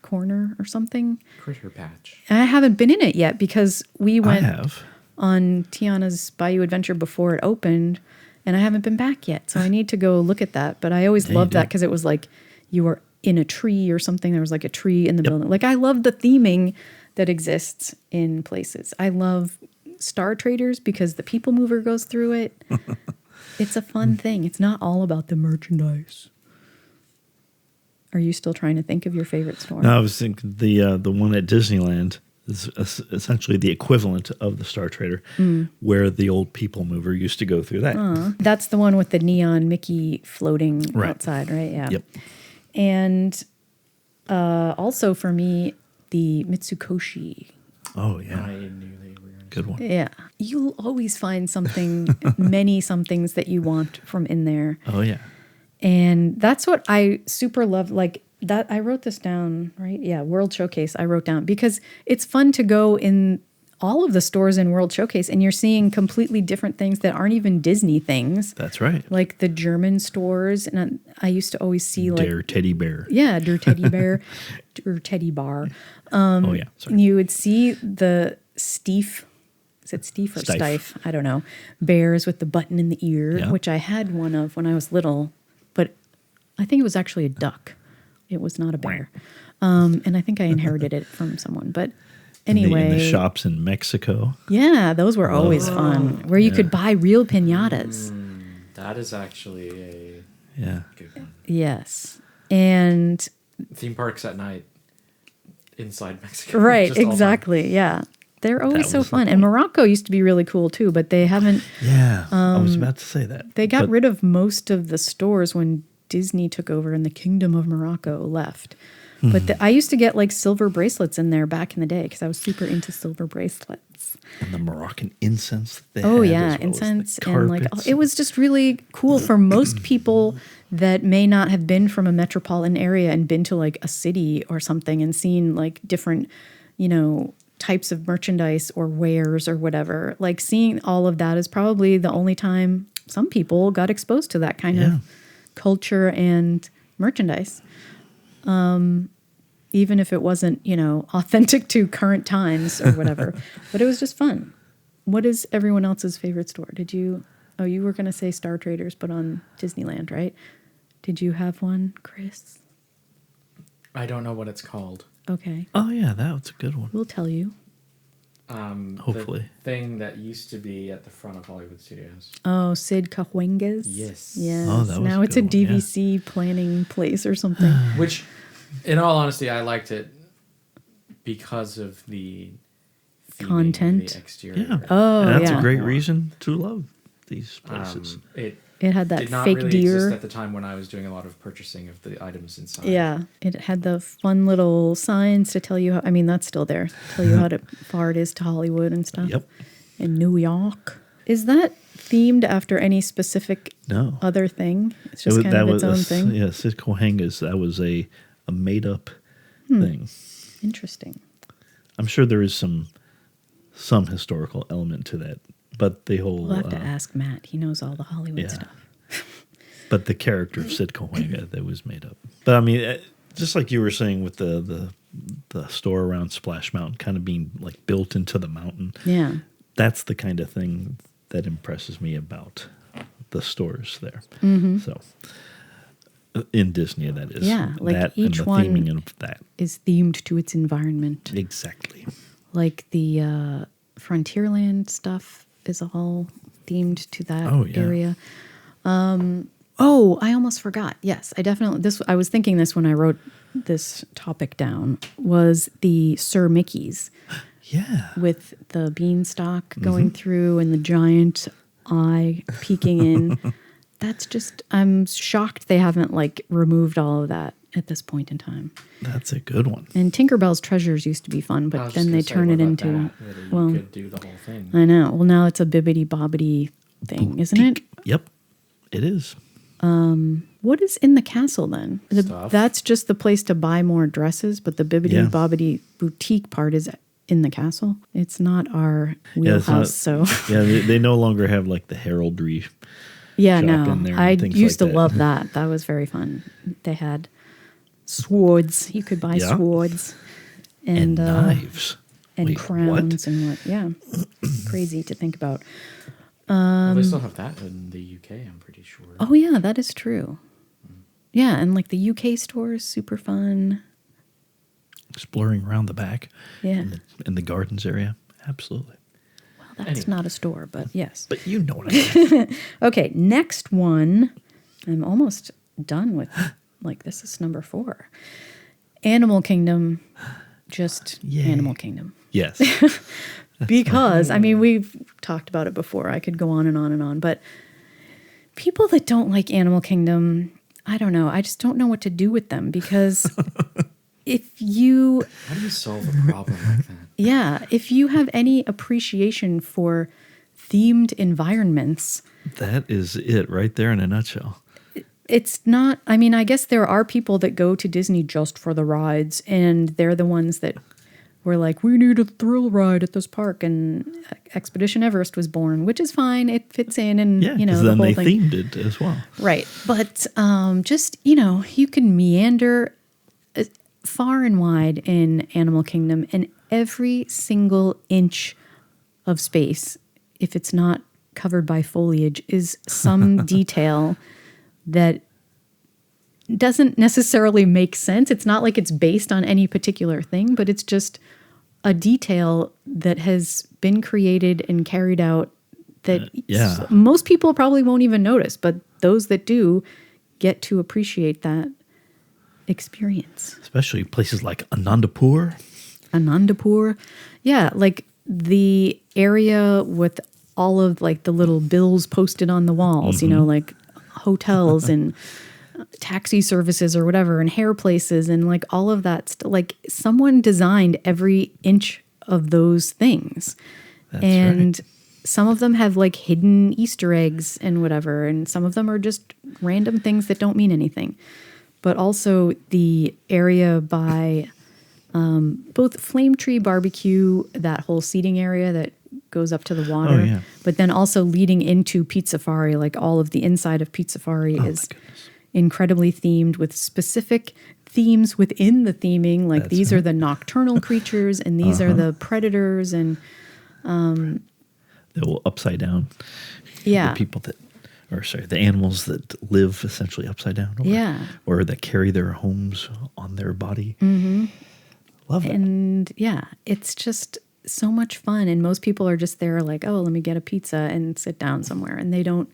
Corner or something. Critter Patch. And I haven't been in it yet because we I went have. on Tiana's Bayou Adventure before it opened, and I haven't been back yet. So I need to go look at that. But I always Yeah, you loved that do. because it was like you were in a tree or something. There was like a tree in the building. Like I love the theming that exists in places. I love Star Traders because the People Mover goes through it. It's a fun thing. It's not all about the merchandise. Are you still trying to think of your favorite store? No, I was thinking the one at Disneyland is essentially the equivalent of the Star Trader, where the old People Mover used to go through that. That's the one with the neon Mickey floating Right. outside, right? Yeah. Yep. And also for me, the Mitsukoshi. Oh I yeah, knew they were going to good one. Yeah. You'll always find something, many somethings that you want from in there. Oh yeah. And that's what I super love. Like that, I wrote this down, right? Yeah, World Showcase, I wrote down because it's fun to go in all of the stores in World Showcase and you're seeing completely different things that aren't even Disney things. That's right. Like the German stores. And I used to always see like, Dare Teddy Bear. yeah, Der Teddy Bear, Der Teddy Bar. Oh yeah. Sorry. You would see the Stief. Is it Stief or Stief. Stife? I don't know. Bears with the button in the ear, Yeah. which I had one of when I was little, but I think it was actually a duck. It was not a bear. And I think I inherited it from someone. But anyway. In the shops in Mexico. Yeah, those were always fun. Where you could buy real piñatas. That is actually a Yeah. good one. Yes. And Theme parks at night inside Mexico. right, Just all fun. exactly. Yeah. They're always so was the fun. And Morocco used to be really cool too, but they haven't. Yeah. I was about to say that. They got But rid of most of the stores when Disney took over and the Kingdom of Morocco left. But I used to get like silver bracelets in there back in the day because I was super into silver bracelets. And the Moroccan incense that they Oh had, yeah, as well as the incense and like carpets. it was just really cool for most people that may not have been from a metropolitan area and been to like a city or something and seen like different, types of merchandise or wares or whatever. Like seeing all of that is probably the only time some people got exposed to that kind Yeah. of culture and merchandise. Even if it wasn't, authentic to current times or whatever. But it was just fun. What is everyone else's favorite store? You were going to say Star Traders, but on Disneyland, right? Did you have one, Chris? I don't know what it's called. Okay. Oh yeah, that was a good one. We'll tell you. Hopefully. The thing that used to be at the front of Hollywood Studios. Oh, Sid Cahuenga's? Yes. Yes. Oh, that was now a it's a good one, yeah. DVC planning place or something. Which, in all honesty, I liked it because of the theming, Content. the exterior. Yeah. Oh, And that's yeah. a great reason to love these places. It It had that did not fake really deer. exist at the time when I was doing a lot of purchasing of the items inside. Yeah, it had the fun little signs to tell you. That's still there. Tell you how far it is to Hollywood and stuff. Yep. In New York, is that themed after any specific No. other thing? It's just kind of its own thing. Yeah, Sid Cahuenga's, that was a made up thing. Interesting. I'm sure there is some historical element to that, but the whole We'll have to ask Matt. He knows all the Hollywood yeah. stuff. but the character of Sid Cahuenga that was made up. But just like you were saying with the store around Splash Mountain kind of being like built into the mountain. Yeah. That's the kind of thing that impresses me about the stores there. So in Disney, that is. Yeah, like that each and the one- theming of that. Is themed to its environment. Exactly. Like the Frontierland stuff is all themed to that Oh, yeah. area. Oh, I almost forgot. Yes, I was thinking this when I wrote this topic down, was the Sir Mickey's Yeah. with the beanstalk going through and the giant eye peeking in. That's just, I'm shocked they haven't like removed all of that at this point in time. That's a good one. And Tinkerbell's Treasures used to be fun, I but was then just they gonna say, turn what it about into, that? You well, could do the whole thing. I know. Well, now it's a bibbity bobbity thing, isn't it? Yep, it is. What is in the castle then? Stuff. That's just the place to buy more dresses, but the bibbity Yeah. bobbity boutique part is in the castle. It's not our Yeah, it's wheelhouse, not- so Yeah, they no longer have like the heraldry. yeah, shop no. in there and I things used like to that. love that. That was very fun. They had swords. You could buy Yeah. swords And and knives. and Wait, crowns and what? Yeah, crazy to think about. Well, they still have that in the UK, I'm pretty sure. Oh yeah, that is true. Yeah, and like the UK store is super fun. Exploring around the back. Yeah. In the gardens area. Absolutely. Well, that's Anyway. not a store, but yes. But you know what I mean. Okay, next one. I'm almost done with, like, this is number 4. Animal Kingdom, just Yay. Animal Kingdom. Yes. Because, I mean, we've talked about it before. I could go on and on and on. But people that don't like Animal Kingdom, I don't know. I just don't know what to do with them because if you, How do you solve a problem like that? yeah, if you have any appreciation for themed environments, That is it right there in a nutshell. it's not, I mean, I guess there are people that go to Disney just for the rides, and they're the ones that were like, we need a thrill ride at this park, and Expedition Everest was born, which is fine. It fits in, and, Yeah, you know, because the then whole they thing. themed it as well. Right. But just, you know, you can meander far and wide in Animal Kingdom, and every single inch of space, if it's not covered by foliage, is some detail that doesn't necessarily make sense. It's not like it's based on any particular thing, but it's just a detail that has been created and carried out that yeah. most people probably won't even notice, but those that do get to appreciate that experience. Especially places like Anandapur. Anandapur. Yeah, like the area with all of like the little bills posted on the walls, you know, like hotels and taxi services or whatever, and hair places and like all of that. Like someone designed every inch of those things. That's and right. some of them have like hidden Easter eggs and whatever, and some of them are just random things that don't mean anything. But also the area by both Flame Tree Barbecue, that whole seating area that goes up to the water, Oh, yeah. but then also leading into Pete Safari, like all of the inside of Pete Safari Oh, is my goodness. incredibly themed with specific themes within the theming. Like That's these are right. the nocturnal creatures and these are the predators and They will upside down. yeah. The people that, or sorry, the animals that live essentially upside down. Or, Yeah. Or that carry their homes on their body. Mm-hmm. Love it. And yeah, it's just so much fun. And most people are just there like, oh, let me get a pizza and sit down somewhere. And they don't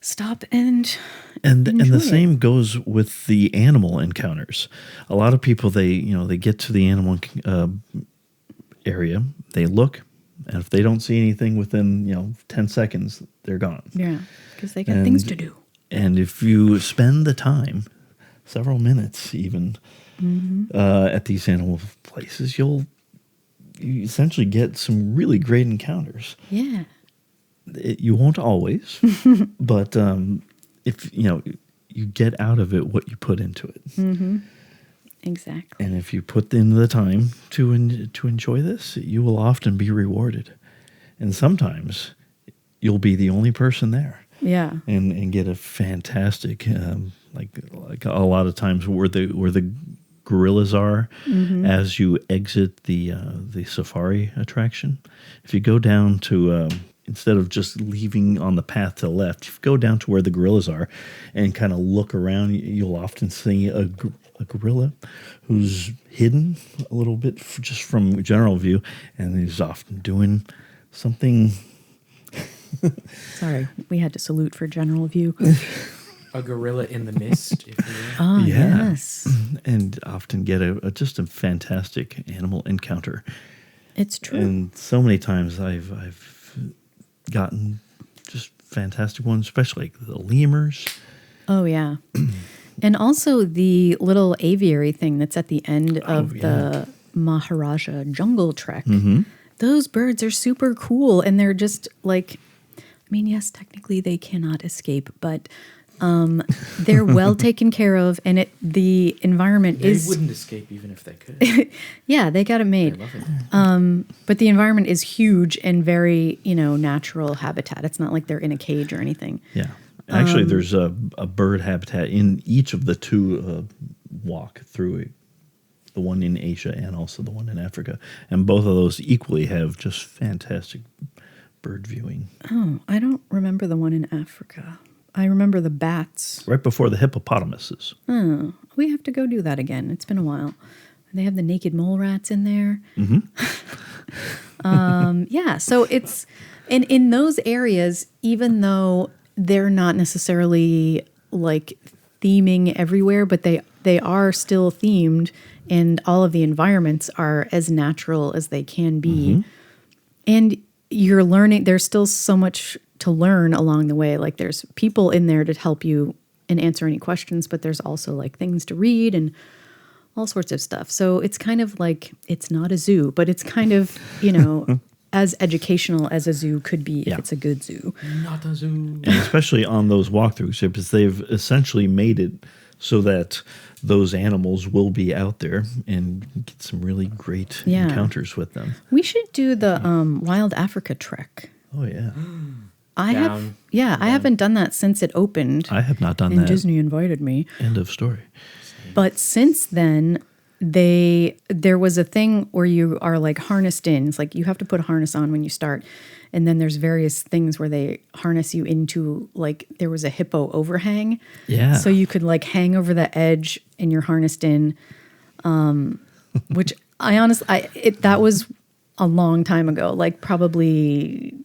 stop and And enjoy the it. same goes with the animal encounters. A lot of people, they get to the animal area, they look, and if they don't see anything within 10 seconds, they're gone. Yeah, because they got things to do. And if you spend the time, several minutes even, at these animal places, you essentially get some really great encounters. Yeah. You won't always, but if you get out of it what you put into it. Exactly. And if you put in the time to enjoy this, you will often be rewarded. And sometimes you'll be the only person there. Yeah. And get a fantastic like a lot of times where the gorillas are as you exit the safari attraction. If you go down to instead of just leaving on the path to the left, if you go down to where the gorillas are and kind of look around, you'll often see a gorilla who's hidden a little bit just from general view, and he's often doing something Sorry, we had to salute for general view. A gorilla in the mist, if you will. Oh, Yeah. yes. And often get just a fantastic animal encounter. It's true. And so many times I've gotten just fantastic ones, especially like the lemurs. Oh, yeah. And also the little aviary thing that's at the end of the Maharaja Jungle Trek. Those birds are super cool. And they're just like, I mean, yes, technically they cannot escape, but they're well taken care of. And the environment They is... wouldn't escape even if they could. Yeah, they got it They made. love it. But the environment is huge and very, natural habitat. It's not like they're in a cage or anything. Yeah. Actually, there's a bird habitat in each of the two walk through it. The one in Asia and also the one in Africa. And both of those equally have just fantastic bird viewing. Oh, I don't remember the one in Africa. I remember the bats. Right before the hippopotamuses. Oh, we have to go do that again. It's been a while. They have the naked mole rats in there. Yeah, so it's in those areas, even though they're not necessarily like theming everywhere, but they are still themed, and all of the environments are as natural as they can be. And you're learning, there's still so much to learn along the way. Like there's people in there to help you and answer any questions, but there's also like things to read and all sorts of stuff. So it's kind of like, it's not a zoo, but it's kind of, as educational as a zoo could be if it's a good zoo. Not a zoo. And especially on those walkthrough ships, they've essentially made it so that those animals will be out there and get some really great encounters with them. We should do the Wild Africa trek. Oh, yeah. I haven't done that since it opened. I have not done and that. Disney invited me. End of story. But since then, there was a thing where you are like harnessed in. It's like you have to put a harness on when you start. And then there's various things where they harness you into, like there was a hippo overhang. Yeah. So you could like hang over the edge and you're harnessed in, which that was a long time ago, like probably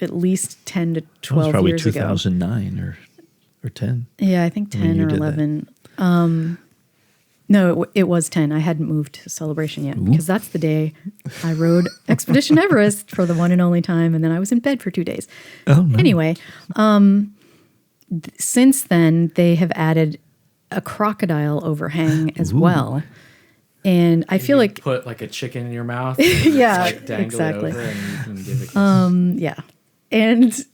at least 10 to 12 probably years ago. 2009 or 10. Yeah, I think 10 or 11. No, it was 10. I hadn't moved to Celebration yet because that's the day I rode Expedition Everest for the one and only time, and then I was in bed for 2 days. Oh, no. Anyway, since then, they have added a crocodile overhang as well. And I feel like... Put like a chicken in your mouth. Yeah, like dangle exactly. it over and you can give it a kiss. Yeah. And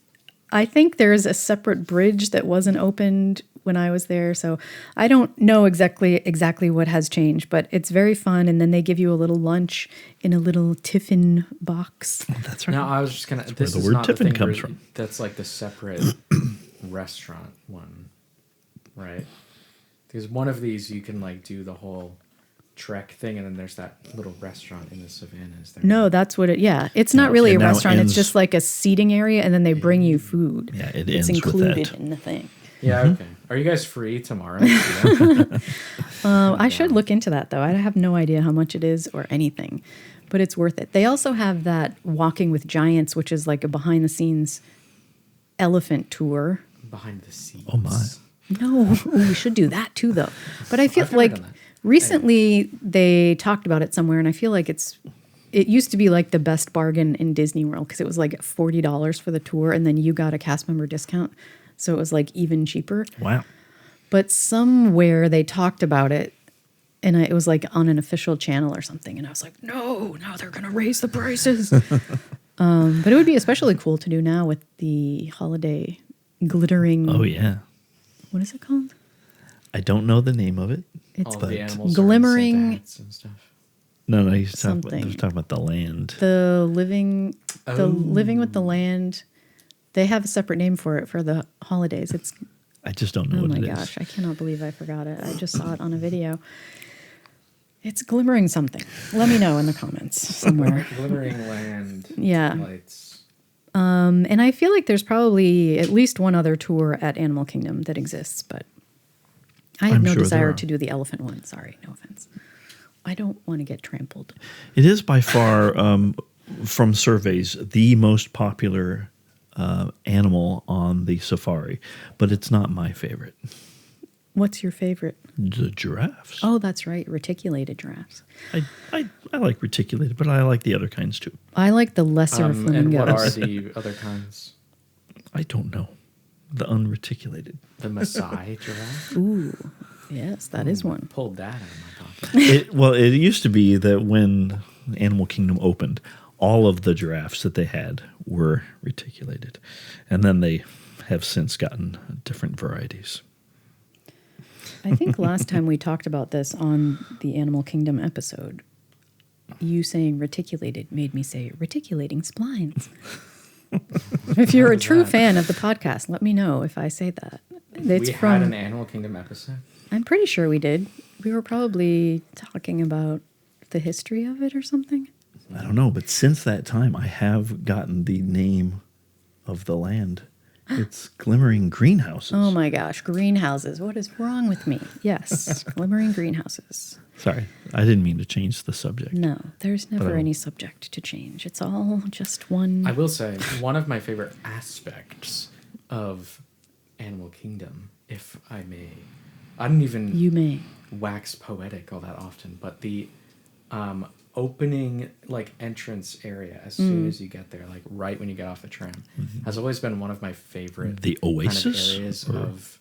I think there's a separate bridge that wasn't opened when I was there. So I don't know exactly what has changed, but it's very fun. And then they give you a little lunch in a little tiffin box. Oh, that's right. Now I was just gonna. That's This where is the word not the tiffin thing comes where from. That's like the separate restaurant one, right? Because one of these you can like do the whole trek thing, and then there's that little restaurant in the savannas. There. No, that's what it's not really a it now restaurant. It's ends- just like a seating area, and then they bring you food. Yeah, it It's ends with included that. in the thing. Yeah. Okay. Are you guys free tomorrow? I should look into that, though. I have no idea how much it is or anything, but it's worth it. They also have that Walking with Giants, which is like a behind-the-scenes elephant tour. Behind the scenes. Oh, my. No, we should do that, too, though. But I feel I've never like done that. recently they talked about it somewhere, and I feel like it used to be like the best bargain in Disney World because it was like $40 for the tour, and then you got a cast member discount. So it was like even cheaper. Wow. But somewhere they talked about it, and it was like on an official channel or something. And I was like, no, now they're going to raise the prices. But it would be especially cool to do now with the holiday glittering. Oh, yeah. What is it called? I don't know the name of it. It's All the animals glimmering- are in Santa hats and stuff. No, he's talking Something. about the land. the living with the land. They have a separate name for it for the holidays. It's I just don't know oh what my it is. gosh, I cannot believe I forgot it. I just saw it on a video. It's glimmering something. Let me know in the comments somewhere. Glimmering land. Yeah. Lights. And I feel like there's probably at least one other tour at Animal Kingdom that exists, but I have I'm no sure there desire are. to do the elephant one. Sorry, no offense. I don't want to get trampled. It is by far, from surveys, the most popular animal on the safari, but it's not my favorite. What's your favorite? The giraffes. Oh, that's right. Reticulated giraffes. I like reticulated, but I like the other kinds too. I like the lesser flamingos. And what are the other kinds? I don't know. The unreticulated. The Maasai giraffe? Ooh, yes, that is one. Pulled that out of my pocket. It used to be that when Animal Kingdom opened, all of the giraffes that they had were reticulated. And then they have since gotten different varieties. I think last time we talked about this on the Animal Kingdom episode, you saying reticulated made me say reticulating splines. If you're a true fan of the podcast, let me know if I say that. It's We had an Animal Kingdom episode? I'm pretty sure we did. We were probably talking about the history of it or something. I don't know, but since that time, I have gotten the name of the land. It's Glimmering Greenhouses. Oh my gosh, greenhouses. What is wrong with me? Yes, glimmering greenhouses. Sorry, I didn't mean to change the subject. No, there's never any subject to change. It's all just one. I will say, one of my favorite aspects of Animal Kingdom, if I may, I don't even You may. wax poetic all that often, but the opening entrance area as soon as you get there, like right when you get off the tram, has always been one of my favorite The Oasis? kind of areas of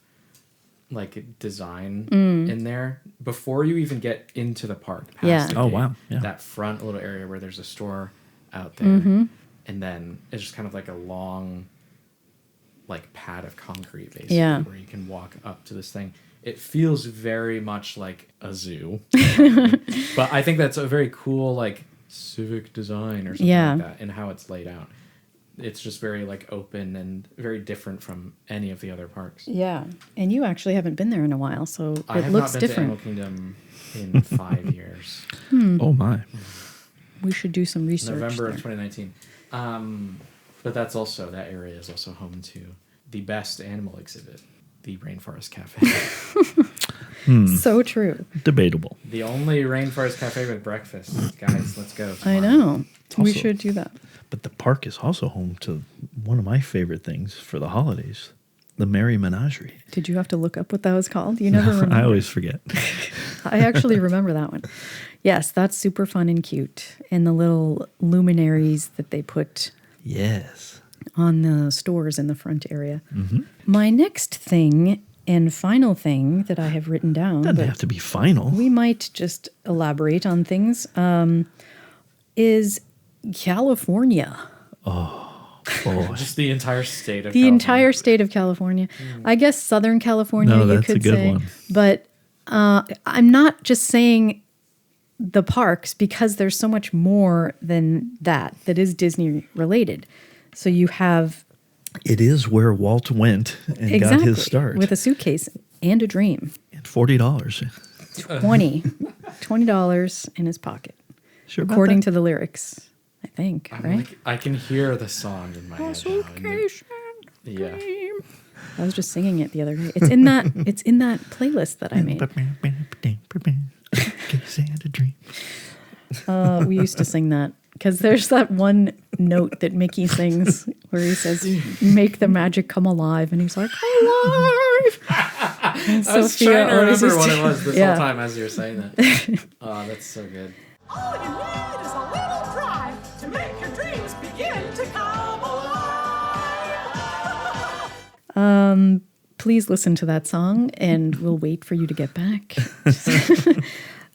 design in there before you even get into the park. Past the Oh, gate, wow. Yeah. That front little area where there's a store out there, and then it's just kind of like a long pad of concrete basically, where you can walk up to this thing. It feels very much like a zoo, but I think that's a very cool civic design or something like that, and how it's laid out. It's just very open and very different from any of the other parks. Yeah, and you actually haven't been there in a while, so I it have looks not been different. to Animal Kingdom in 5 years. Oh, my. We should do some research. November of there. 2019. But that area is also home to the best animal exhibit, the Rainforest Cafe. So true. Debatable. The only Rainforest Cafe with breakfast. Guys, let's go. I know. We Also- should do that. But the park is also home to one of my favorite things for the holidays, the Merry Menagerie. Did you have to look up what that was called? You never remember. I always forget. I actually remember that one. Yes, that's super fun and cute. And the little luminaries that they put Yes. on the stores in the front area. My next thing and final thing that I have written down, Doesn't but have to be final. we might just elaborate on things, is California. Oh, Just the entire state of The California. entire state of California. I guess Southern California, No, you that's a could good say. one. But I'm not just saying the parks, because there's so much more than that is Disney related. So you have It is where Walt went and got his start. with a suitcase and a dream. And $40. $20 in his pocket, Sure about according that? to the lyrics, I think, right? I can hear the song in my head. now, and yeah. I was just singing it the other day. It's in that playlist that I made. Case and a dream. We used to sing that because there's that one note that Mickey sings where he says, "Make the magic come alive," and he's like, "Alive!" And I was Sophia trying to always remember used what to- it was this Yeah. whole time as you were saying that. Oh, that's so good. All you need is a little drive to make your dreams begin to come alive. Please listen to that song, and we'll wait for you to get back.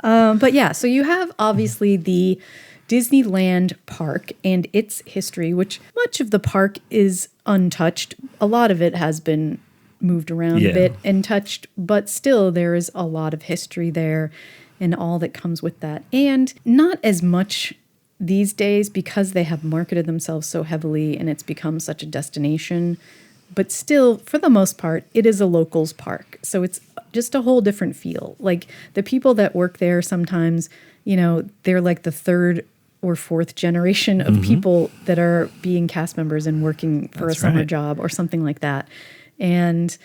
But yeah, so you have obviously the Disneyland park and its history, which much of the park is untouched. A lot of it has been moved around a bit and touched, but still there is a lot of history there and all that comes with that. And not as much these days because they have marketed themselves so heavily and it's become such a destination. But still, for the most part, it is a locals park. So it's just a whole different feel. Like the people that work there sometimes, they're like the third or fourth generation of people that are being cast members and working for a summer job or something like that. And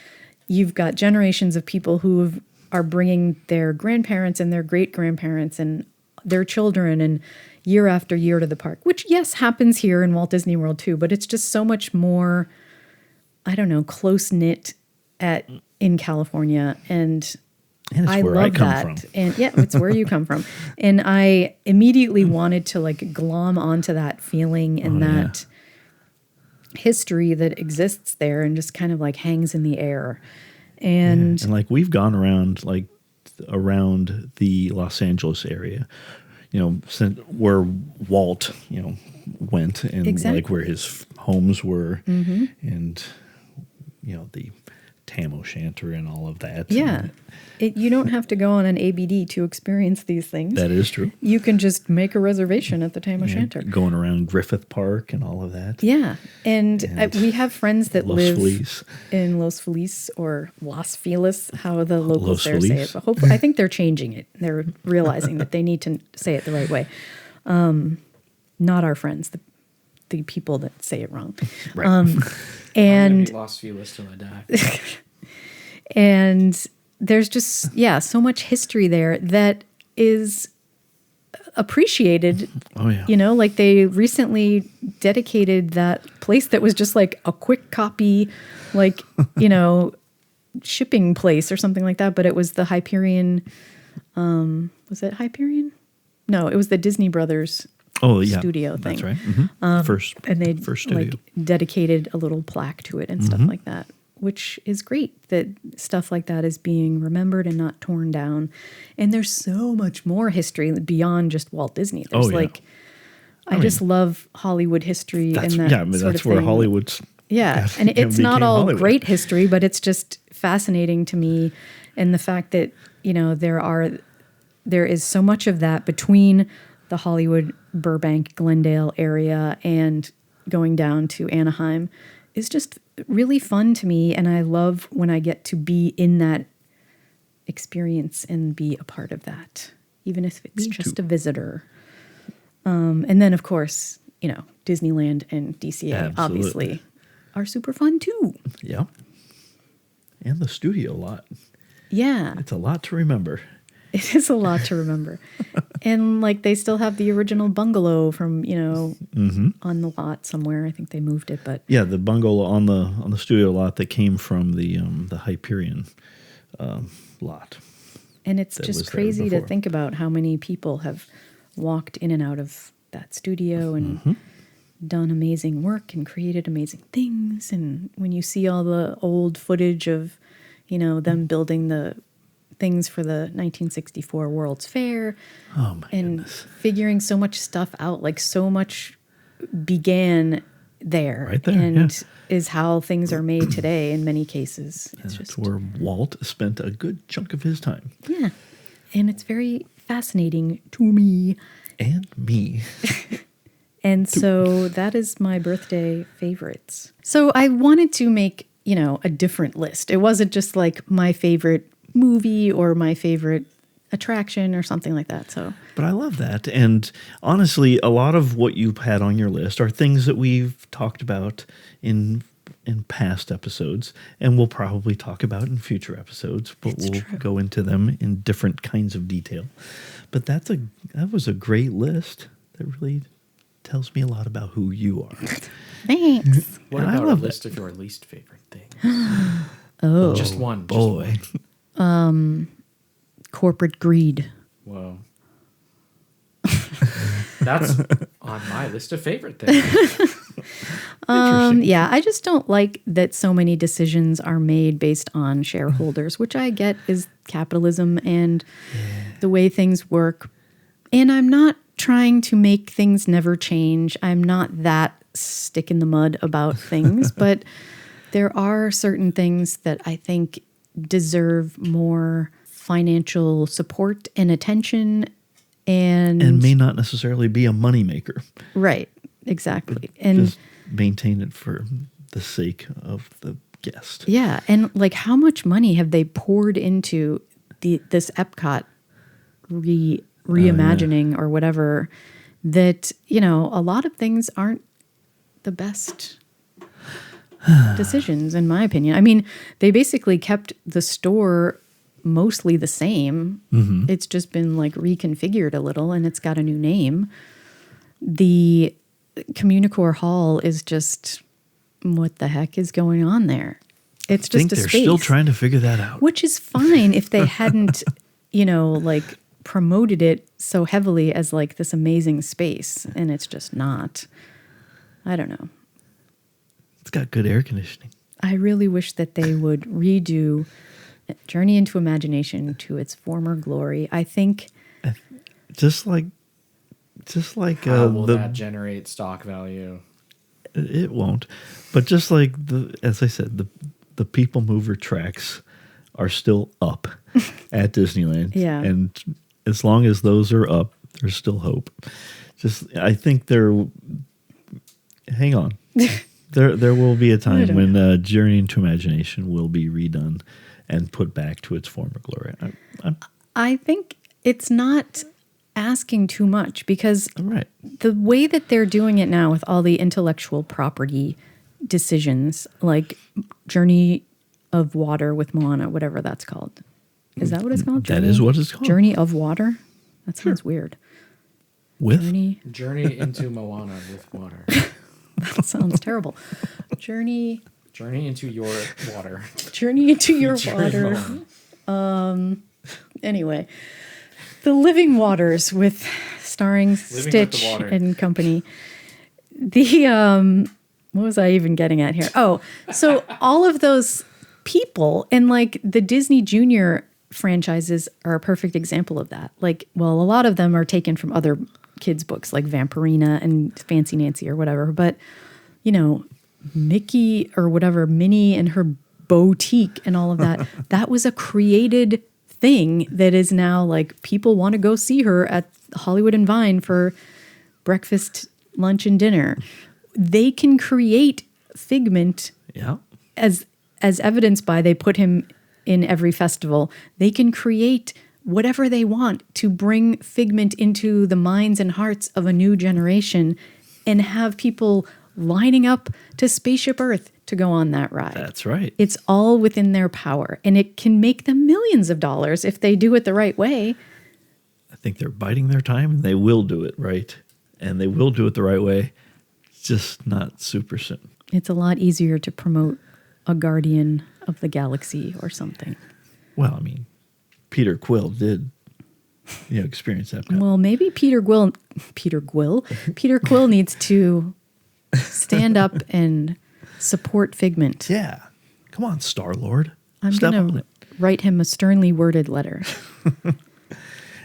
you've got generations of people who are bringing their grandparents and their great-grandparents and their children. And year after year to the park, which, yes, happens here in Walt Disney World too, but it's just so much more, I don't know, close-knit in California. And it's I where love I come that. from. And yeah, it's where you come from. And I immediately wanted to like glom onto that feeling and that history that exists there and just kind of like hangs in the air. And like we've gone around the Los Angeles area, where Walt, went and Exactly. like where his homes were and, the Tam O'Shanter and all of that. yeah, you don't have to go on an ABD to experience these things. That is true. You can just make a reservation at the Tam O'Shanter. Going around Griffith Park and all of that. Yeah. And we have friends that Los live Feliz. in Los Feliz or Las Feliz, how the locals Los there say it. Feliz. But hopefully, I think they're changing it. They're realizing that they need to say it the right way. Not our friends, the people that say it wrong. Right. I'm gonna And be Los Feliz till I die. and there's just, so much history there that is appreciated. Oh, yeah. Like they recently dedicated that place that was just like a quick copy, like, shipping place or something like that. But it was the Hyperion. Was it Hyperion? No, it was the Disney Brothers studio thing. That's right. Mm-hmm. And they first studio. like dedicated a little plaque to it and stuff like that, which is great that stuff like that is being remembered and not torn down. And there's so much more history beyond just Walt Disney. There's I just love Hollywood history and that sort that's of where thing. Hollywood's. Yeah, and it's not all great history, but it's just fascinating to me, and the fact that there is so much of that between the Hollywood, Burbank, Glendale area and going down to Anaheim is just really fun to me, and I love when I get to be in that experience and be a part of that, even if it's just a visitor. And then, of course, Disneyland and DCA obviously are super fun too. Yeah. And the studio lot. Yeah. It's a lot to remember. It is a lot to remember. And like they still have the original bungalow from, on the lot somewhere. I think they moved it, but yeah, the bungalow on the studio lot that came from the Hyperion lot. And it's just crazy to think about how many people have walked in and out of that studio and done amazing work and created amazing things. And when you see all the old footage of, them building the things for the 1964 World's Fair and goodness. Figuring so much stuff out, like so much began there, right there and is how things are made today in many cases. It's That's just where Walt spent a good chunk of his time. Yeah. And it's very fascinating to me. And me. And so that is my birthday favorites. So I wanted to make, a different list. It wasn't just like my favorite movie or my favorite attraction or something like that. So, but I love that. And honestly, a lot of what you've had on your list are things that we've talked about in past episodes, and we'll probably talk about in future episodes, but we'll go into them in different kinds of detail. But that was a great list that really tells me a lot about who you are. Thanks. What I about a love list of your least favorite things? Oh, Just one. Boy. Corporate greed. Whoa. That's on my list of favorite things. Yeah, I just don't like that so many decisions are made based on shareholders, which I get is capitalism and the way things work. And I'm not trying to make things never change. I'm not that stick in the mud about things, but there are certain things that I think deserve more financial support and attention and may not necessarily be a moneymaker. Right, exactly. And just maintain it for the sake of the guest. yeah, and like how much money have they poured into this Epcot reimagining or whatever, that, a lot of things aren't the best decisions, in my opinion. I mean, they basically kept the store mostly the same. It's just been like reconfigured a little and it's got a new name. the Communicore Hall is just, what the heck is going on there? It's I think just a they're space. still trying to figure that out. Which is fine if they hadn't, like promoted it so heavily as like this amazing space, and it's just not. I don't know. It's got good air conditioning. I really wish that they would redo Journey into Imagination to its former glory. I think Just like How will that generate stock value? it won't. But just like as I said, the People Mover tracks are still up at Disneyland. Yeah. And as long as those are up, there's still hope. I think hang on. There will be a time when Journey into Imagination will be redone and put back to its former glory. I think it's not asking too much, because Right. the way that they're doing it now with all the intellectual property decisions, like Journey of Water with Moana, whatever that's called. Is that what it's called? That is what it's called. Journey of Water? That sounds weird. With Journey into Moana with water. That sounds terrible. Journey Journey into your water. into your Featuring water. Moana. Anyway, The Living Waters with starring with the Stitch water. and company. The what was I even getting at here? Oh, so all of those people and like the Disney Junior franchises are a perfect example of that. Like, well, a lot of them are taken from other kids' books like Vampirina and Fancy Nancy or whatever. But, Mickey or whatever, Minnie and her boutique and all of that, that was a created thing that is now like people want to go see her at Hollywood and Vine for breakfast, lunch, and dinner. They can create Figment Yeah. as evidenced by they put him in every festival. They can create whatever they want to bring Figment into the minds and hearts of a new generation and have people lining up to Spaceship Earth to go on that ride. That's right. It's all within their power, and it can make them millions of dollars if they do it the right way. I think they're biding their time, and they will do it right. And they will do it the right way, just not super soon. It's a lot easier to promote a Guardian of the Galaxy or something. Well, I mean, Peter Quill did, experience that. Well, maybe Peter Quill needs to stand up and support Figment. Yeah. Come on, Star-Lord. I'm Step going on to it. write him a sternly worded letter.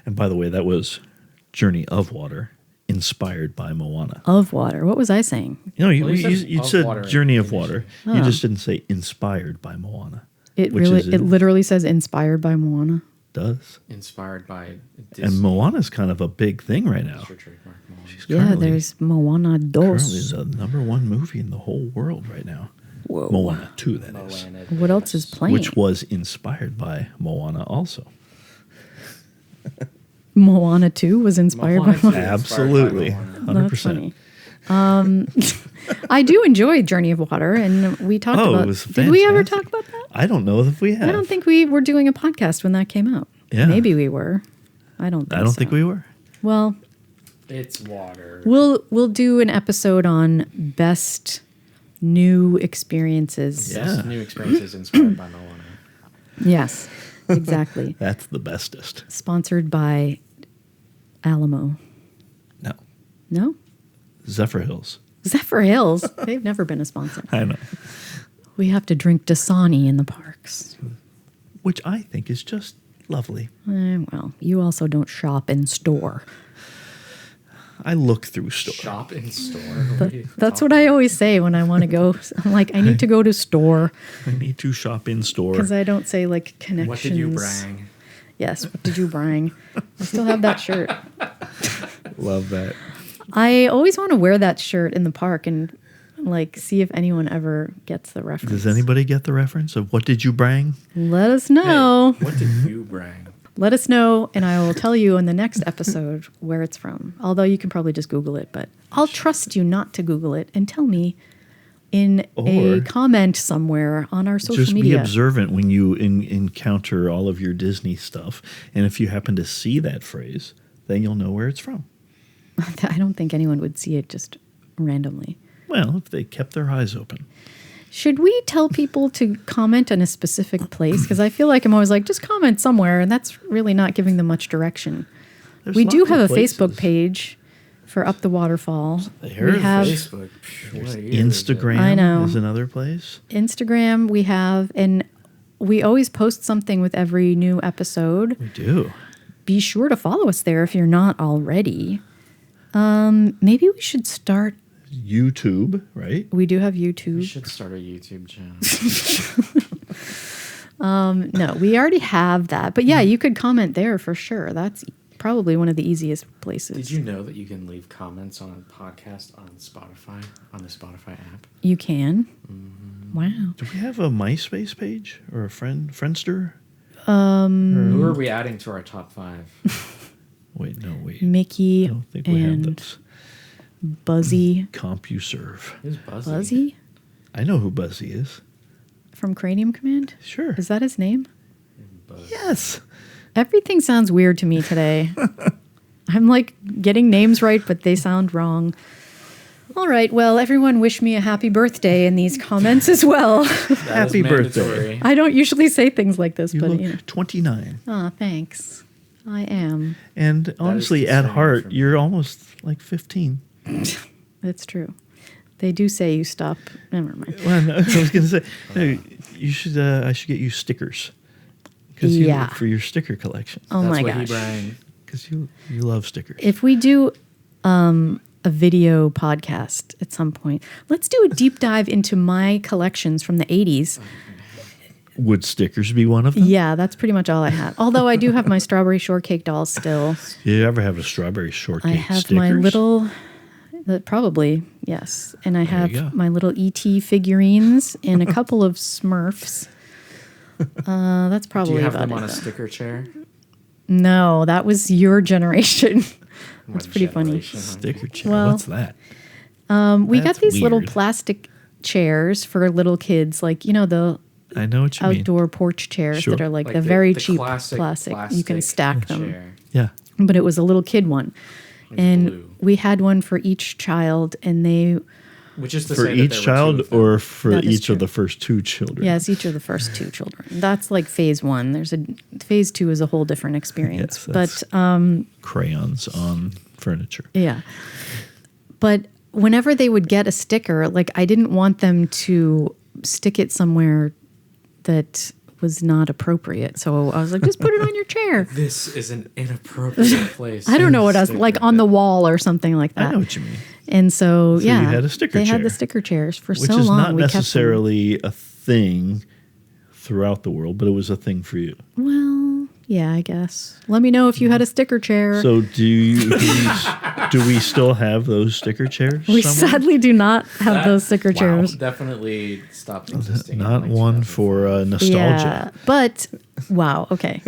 And by the way, that was Journey of Water, inspired by Moana. Of water. What was I saying? You of said water Journey of initially. Water. Oh. You just didn't say inspired by Moana. It which literally says inspired by Moana. does. Inspired by Disney. And Moana's kind of a big thing right now. Your trademark, Moana. She's Yeah, currently, there's Moana currently Dos. the #1 movie in the whole world right now. Whoa. Moana 2, that is. Moana. What else is playing? Which was inspired by Moana also. Moana 2 was inspired Moana by 2 Moana. inspired by Absolutely. Moana. 100%. That's funny. I do enjoy Journey of Water, and we talked Oh, about. it was Did we ever fantastic. talk about that? I don't know if we have. I don't think we were doing a podcast when that came out. Yeah. Maybe we were. I don't think we were. Well, It's water. we'll do an episode on best new experiences. Yeah. Best new experiences inspired by Moana. Yes, exactly. That's the bestest. Sponsored by Alamo. No. No? Zephyr Hills. Zephyr Hills. They've never been a sponsor. I know. We have to drink Dasani in the parks. Which I think is just lovely. Well, you also don't shop in store. I look through store. Shop in store. What are you That's talking what I always say when I want to go. I'm like, I need to go to store I need to shop in store. because I don't say like connections. What did you bring? Yes. What did you bring? I still have that shirt. Love that. I always want to wear that shirt in the park and like see if anyone ever gets the reference. Does anybody get the reference of what did you bring? Let us know. Hey, what did you bring? Let us know, and I will tell you in the next episode where it's from. Although you can probably just Google it, but I'll trust you not to Google it and tell me in a Or comment somewhere on our social Just media. be observant when you encounter all of your Disney stuff. And if you happen to see that phrase, then you'll know where it's from. I don't think anyone would see it just randomly. Well, if they kept their eyes open. Should we tell people to comment in a specific place? Because I feel like I'm always like, just comment somewhere, and that's really not giving them much direction. There's We do lots of have a Facebook places. page for Up the Waterfall. There's We have Facebook. What year is it? Instagram I know. is another place. Instagram, we have, and we always post something with every new episode. We do. Be sure to follow us there if you're not already. Maybe we should start. YouTube, right? We do have We YouTube. should start a YouTube channel. No, we already have that. But yeah, you could comment there for sure. That's probably one of the easiest places. Did you know that you can leave comments on a podcast on Spotify, on the Spotify app? You can. Wow. Do we have a MySpace page or a Friendster? Who are we adding to our top 5? Wait. Mickey I don't think we have and those. Buzzy. CompuServe. Who's Buzzy? Buzzy I know who Buzzy is. from Cranium Command? Sure. Is that his name? Buzz. Yes. Everything sounds weird to me today. I'm like getting names right, but they sound wrong. All right. Well, everyone wish me a happy birthday in these comments as well. That is Happy birthday. mandatory. I don't usually say things like this, You but look you know. 29. Oh, thanks. I am. And honestly, at concerning heart, for me. you're almost like 15. That's true. They do say you stop. Never mind. Well, no, I was going to say, no, you should. I should get you stickers. Yeah. For your sticker collection. Oh That's my what he gosh. brang. Because you love stickers. If we do a video podcast at some point, let's do a deep dive into my collections from the 80s. Would stickers be one of them? Yeah, that's pretty much all I have. Although I do have my strawberry shortcake dolls still. You ever have a strawberry shortcake I have stickers? my little, probably, yes. And I you go. have my little E.T. figurines and a couple of Smurfs. That's Do probably you have about them on it, a though. sticker chair? No, that was your generation. That's What pretty funny. generation, huh? Sticker chair. Well, What's that? We got That's these little weird. plastic chairs for little kids, like, you know, the I know what you mean. outdoor porch chairs Sure. that are like, Like the very the cheap classic plastic. You can stack them. chair. Yeah. But it was a little kid one. It's And blue. we had one for each child, and they, Which is to For say that each there were child two of them. or for That is each of true. the first 2 children? yes, each of the first 2 children. That's like phase 1. There's a phase 2 is a whole different experience. Yes, but Crayons on furniture. yeah. But whenever they would get a sticker, like I didn't want them to stick it somewhere that was not appropriate. So I was like, just put it on your chair. This is an inappropriate place. I don't know what else, Sticker like on the it. wall or something like that. I know what you mean. And so, So yeah, you had a sticker they had the chair. sticker chairs for Which so is long. not we kept them. necessarily a thing throughout the world, but it was a thing for you. Well, yeah, I guess. Let me know if you had a sticker chair. So do we still have those sticker chairs? we somewhere? Oh, sadly do not have That- those sticker wow, chairs. definitely stopped existing. in, Not like, one 2004. for nostalgia. Yeah, but wow, okay.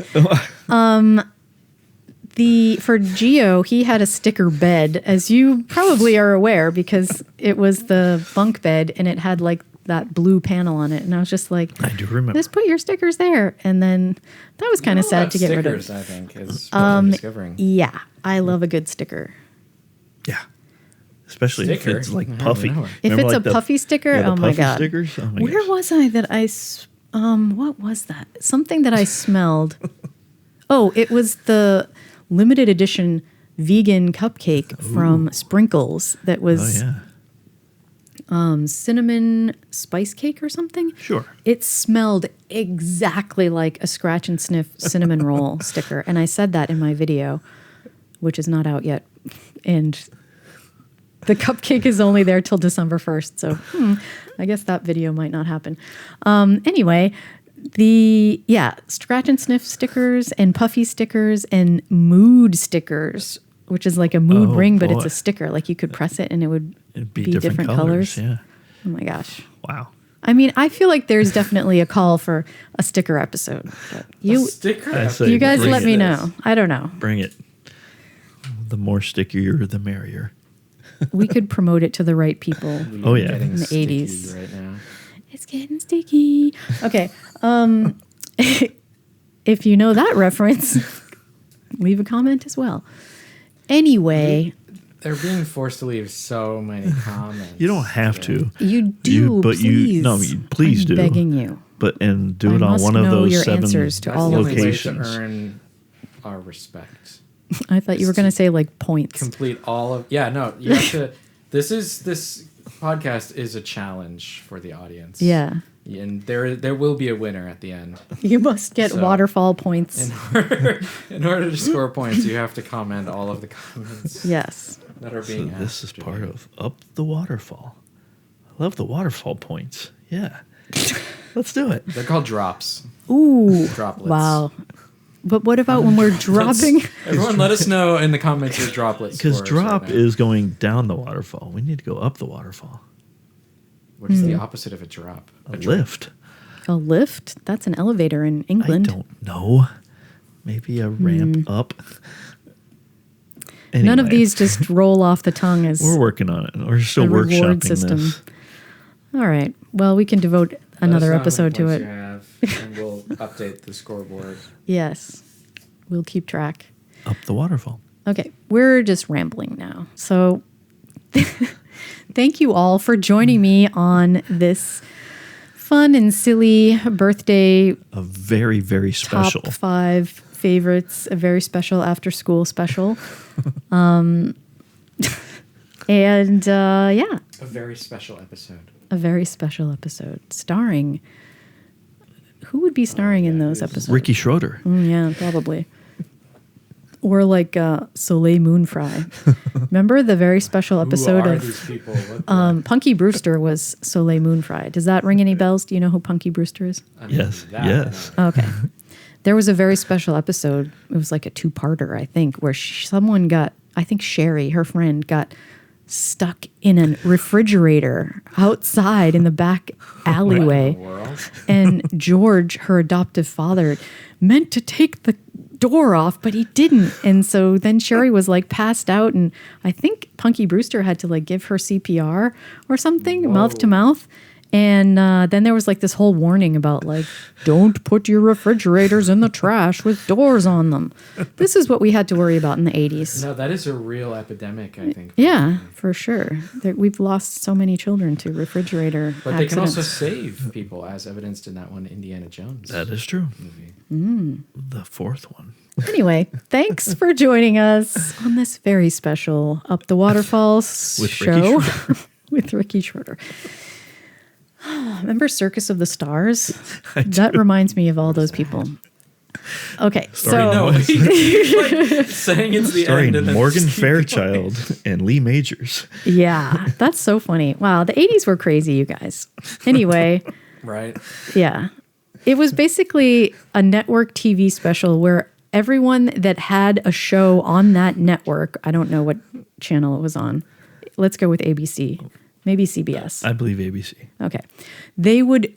For Geo, he had a sticker bed, as you probably are aware, because it was the bunk bed and it had like that blue panel on it, and I was just like, I do remember. just put your stickers there, and then that was kind of All sad about to get rid stickers, of. I think, is what we're discovering. Yeah, I love a good sticker. Yeah. Especially Sticker? if it's like I don't puffy. know. If Remember it's like a the- puffy sticker, yeah, the oh my puffy god. stickers? Oh my Where gosh. was I that what was that? Something that I smelled. Oh, it was the limited edition vegan cupcake from Sprinkles that Oh was yeah. cinnamon spice cake or something. Sure. It smelled exactly like a scratch and sniff cinnamon roll sticker. And I said that in my video, which is not out yet. And the cupcake is only there till December 1st. So I guess that video might not happen. Anyway, scratch and sniff stickers and puffy stickers and mood stickers, which is like a mood Oh, ring, but it's boy. a sticker. Like you could press it and it would It'd be different colors. Yeah. Oh my gosh. Wow. I mean, I feel like there's definitely a call for a sticker episode. But you Sticker. I say you guys bring let it. me know. I don't know. Bring it. The more stickier, the merrier. We could promote it to the right people. We Oh, are yeah. getting In the sticky 80s. right now. It's getting sticky. Okay. If you know that reference, leave a comment as well. Anyway, They're being forced to leave so many comments. You don't have to. You do, but please. Please I'm do. begging you. And do I it on must one of know those your 7 answers to That's all the of only way to locations. earn our respect. I thought you were going to say like points. Complete all of you have to. This podcast is a challenge for the audience. Yeah. And there will be a winner at the end. You must get So, waterfall points. In order to score points, you have to comment all of the comments Yes. that are So being asked. this is part of Up the Waterfall. I love the waterfall points. Yeah. Let's do it. They're called drops. Ooh. Droplets. Wow. But what about when we're dropping? Everyone, let us know in the comments your droplets. Because drop is going down the waterfall. We need to go up the waterfall. What is the opposite of a drop? A lift. A lift? That's an elevator in England. I don't know. Maybe a ramp up. None of Anyway, these just roll off the tongue as We're working on it. We're still a reward workshopping system. this. All right. Well, we can devote another episode to it. And we'll update the scoreboard. Yes. We'll keep track. Up the waterfall. Okay. We're just rambling now. So thank you all for joining me on this fun and silly birthday A very, very special. top 5 favorites, a very special after school special. Yeah, A very special episode. a very special episode starring. Who would be starring in those episodes? Ricky Schroeder. Yeah, probably. Or like Soleil Moonfry. Remember the very special episode Who are of these people? What the- Punky Brewster was Soleil Moonfry. Does that ring any bells? Do you know who Punky Brewster is? I mean, Yes. that- Yes. Okay. There was a very special episode. It was like a 2-parter, I think, where someone got, I think Sherry, her friend, got stuck in a refrigerator outside in the back alleyway. What in the world? And George, her adoptive father, meant to take the door off, but he didn't. And so then Sherry was like passed out, and I think Punky Brewster had to like give her CPR or something, mouth to mouth. And then there was like this whole warning about like, don't put your refrigerators in the trash with doors on them. This is what we had to worry about in the 80s. No, that is a real epidemic, I think. Yeah, for sure. We've lost so many children to refrigerator But they can also accidents. save people, as evidenced in that one Indiana Jones That is true. movie. The 4th one. Anyway, thanks for joining us on this very special Up the Waterfalls With show Ricky with Ricky Schroeder. Remember Circus of the Stars? That reminds me of all those people. Okay, Starring so Like, saying it's the Starring end and then Morgan just keep going. Fairchild and Lee Majors. yeah, that's so funny. Wow, the 80s were crazy, you guys. Anyway, Right. yeah. It was basically a network TV special where everyone that had a show on that network, I don't know what channel it was on. Let's go with ABC, maybe CBS. I believe ABC. Okay. They would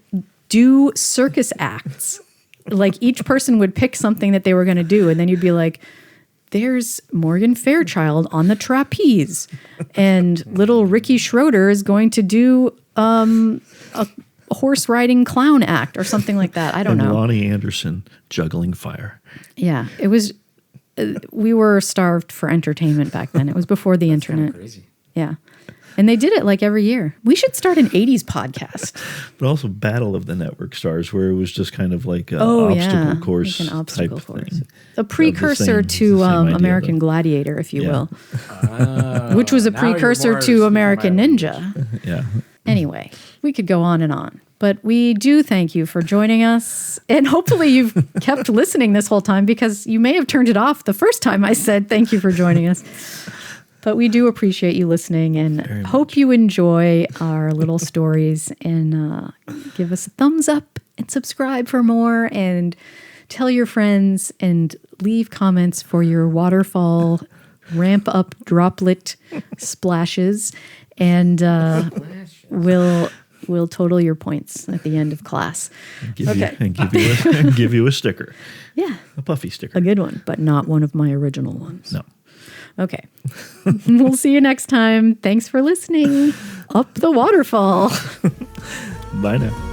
do circus acts. Like each person would pick something that they were going to do. And then you'd be like, there's Morgan Fairchild on the trapeze. And little Ricky Schroeder is going to do a horse riding clown act or something like that. I don't know. Lonnie Anderson juggling fire. Yeah. It was, we were starved for entertainment back then. It was before the Kind of internet. crazy. Yeah. And they did it like every year. We should start an 80s podcast. But also Battle of the Network Stars, where it was just kind of like an obstacle course like an obstacle type course. thing. A precursor same- to the same idea, American though. Gladiator, if you Yeah. will, Oh, which was a now you're precursor more to speaking American my language. Ninja. Yeah. Anyway, we could go on and on. But we do thank you for joining us. And hopefully you've kept listening this whole time, because you may have turned it off the first time I said thank you for joining us. But we do appreciate you listening, and hope you enjoy our little stories, and give us a thumbs up and subscribe for more, and tell your friends, and leave comments for your waterfall ramp up droplet splashes, and we'll total your points at the end of class. Okay. Give you a sticker, Yeah, a Puffy sticker. a good one, but not one of my original ones. No. Okay. We'll see you next time. Thanks for listening. Up the waterfall. Bye now.